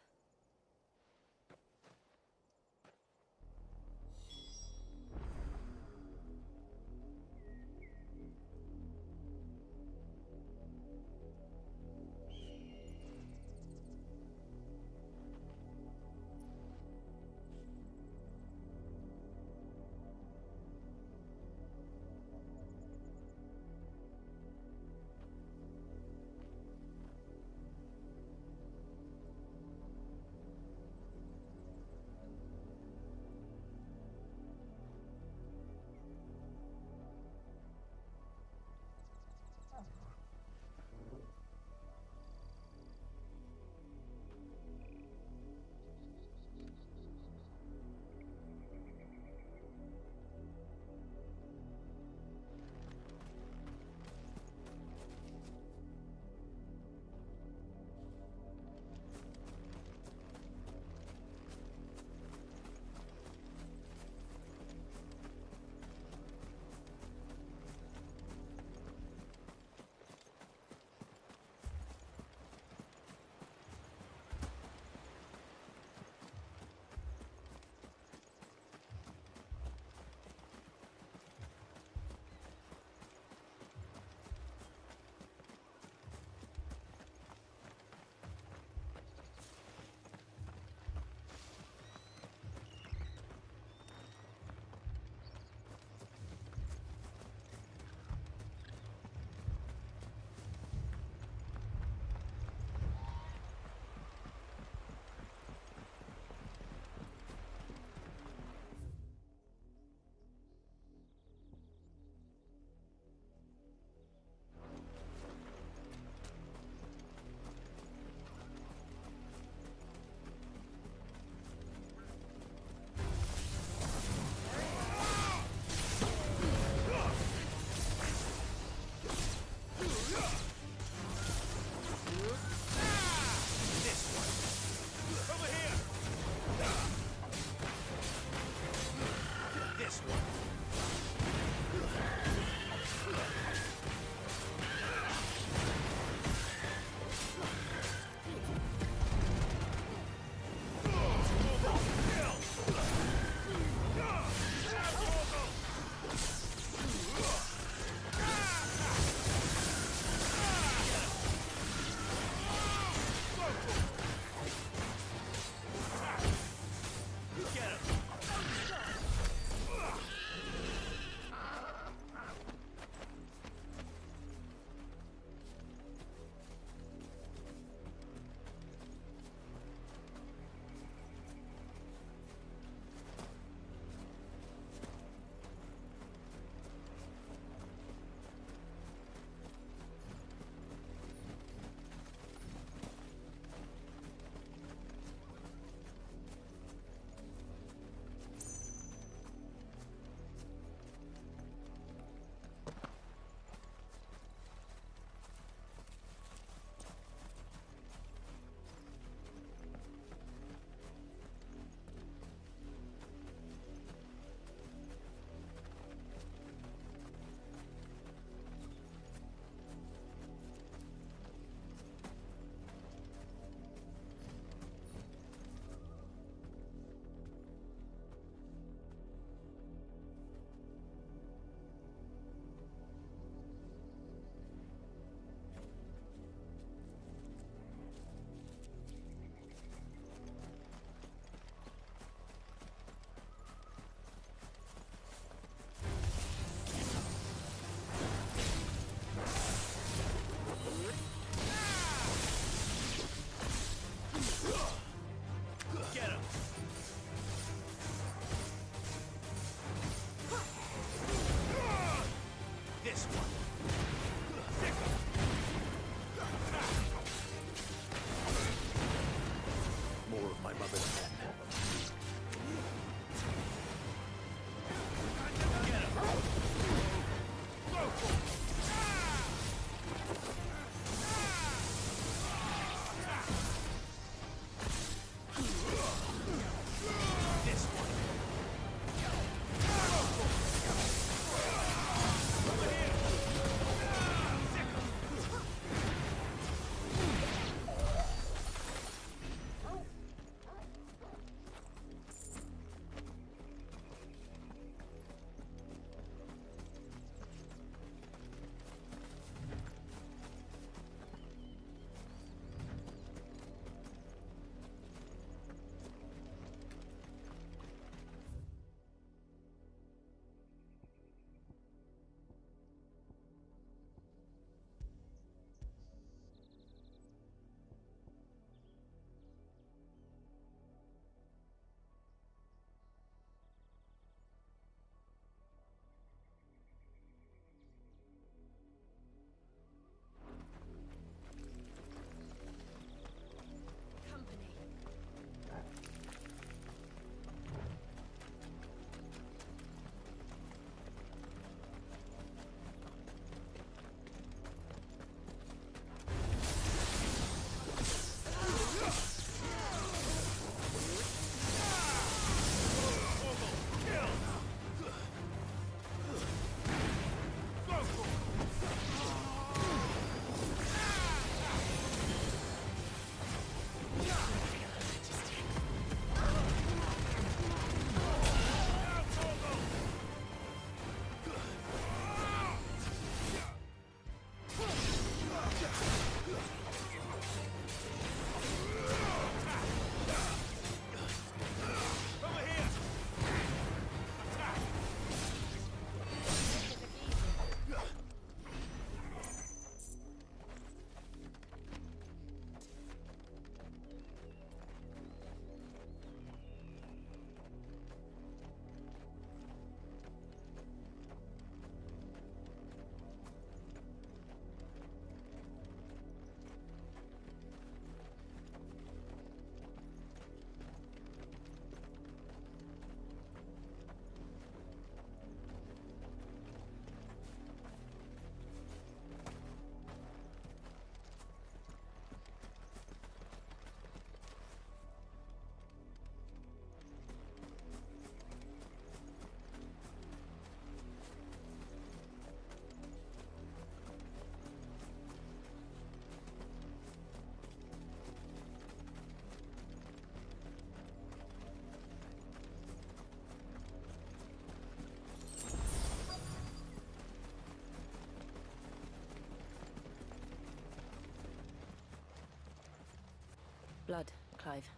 blood, Clive.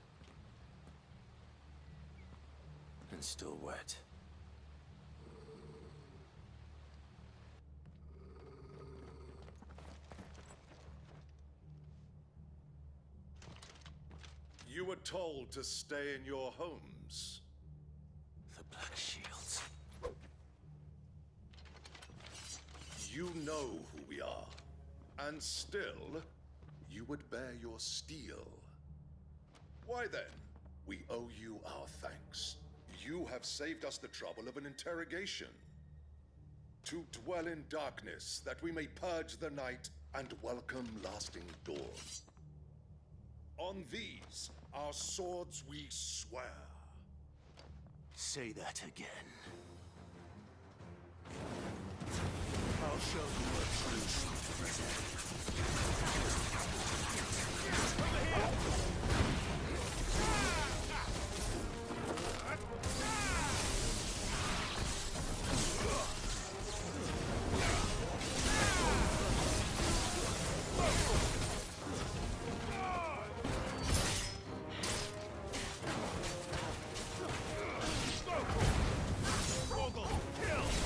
And still wet. You were told to stay in your homes. The Black Shields. You know who we are, and still, you would bear your steel. Why then, we owe you our thanks. You have saved us the trouble of an interrogation. To dwell in darkness, that we may purge the night and welcome lasting dawn. On these, our swords we swear. Say that again. I'll show you what true truth presents. Over here!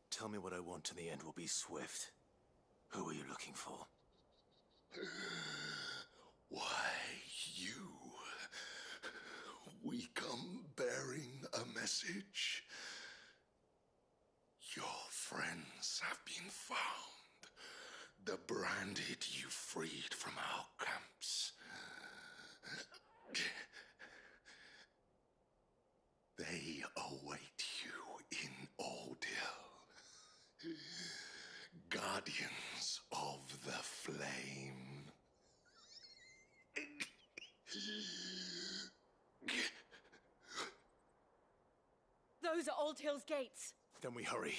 Tell me what I want and the end will be swift. Who are you looking for? Why, you. We come bearing a message. Your friends have been found. The branded you freed from our camps. They await you in Ordeal. Guardians of the Flame. Those are Old Hill's gates. Then we hurry.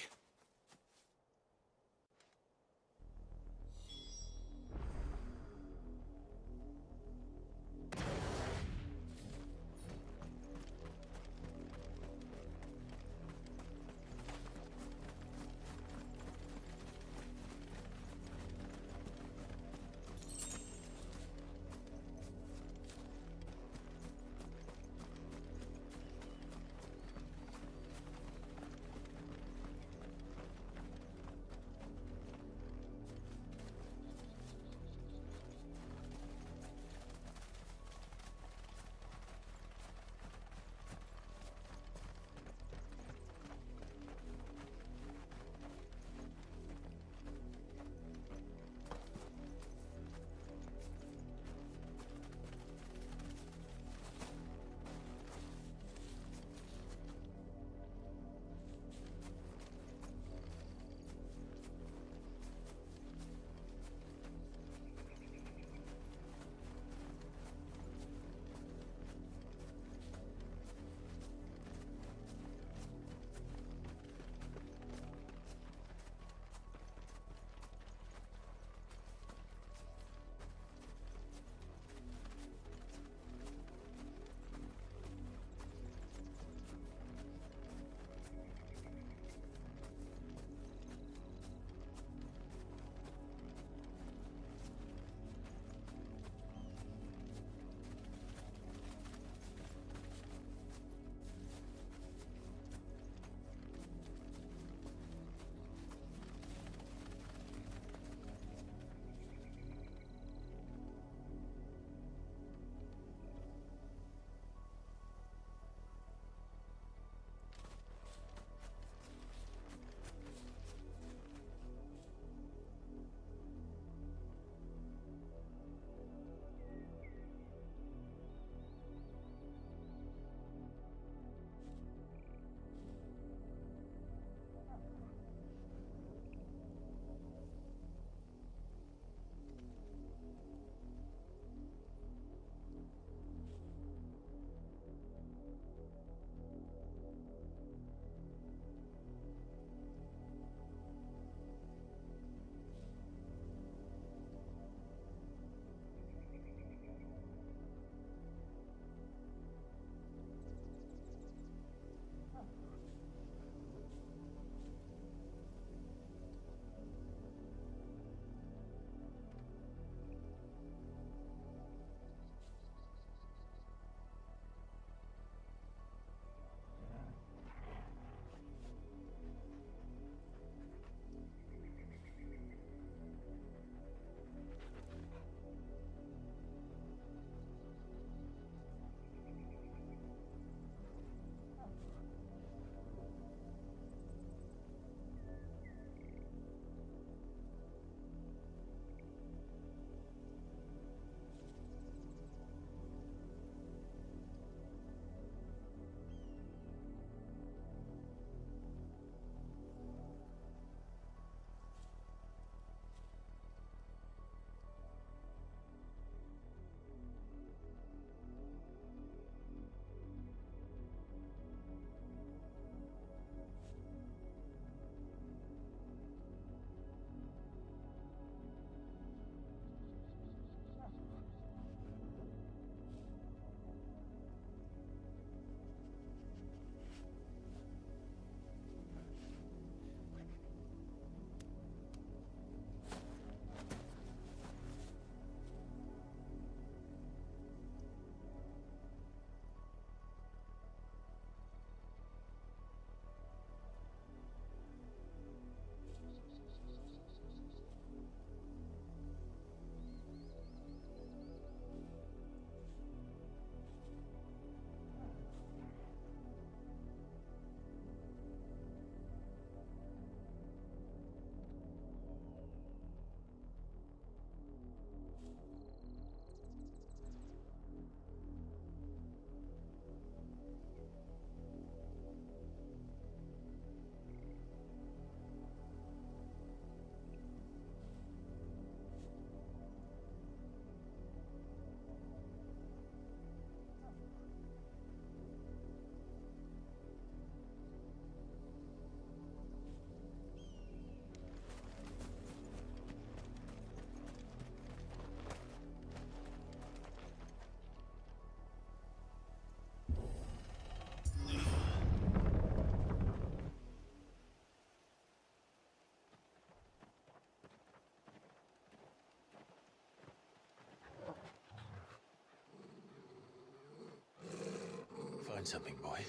Find something, boy.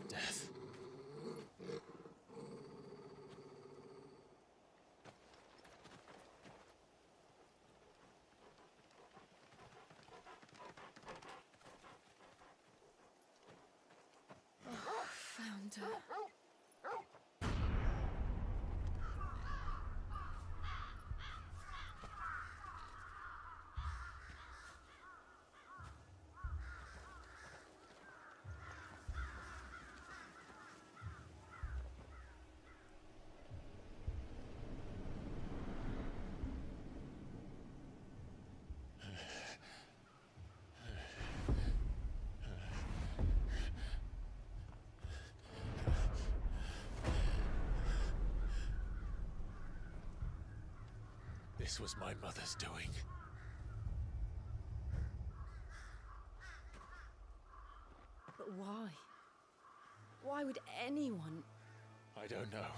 Death. Found her. This was my mother's doing. But why? Why would anyone... I don't know.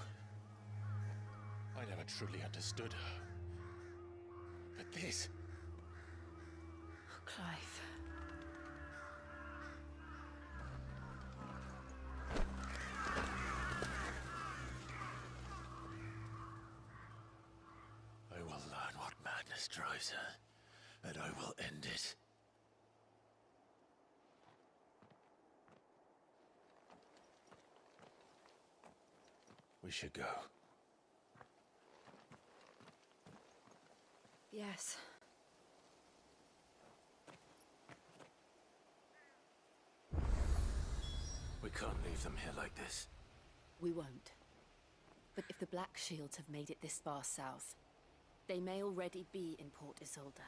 I never truly understood her. But this... Oh, Clive. I will learn what madness drives her, and I will end it. We should go. Yes. We can't leave them here like this. We won't. But if the Black Shields have made it this far south, they may already be in Port Isolde.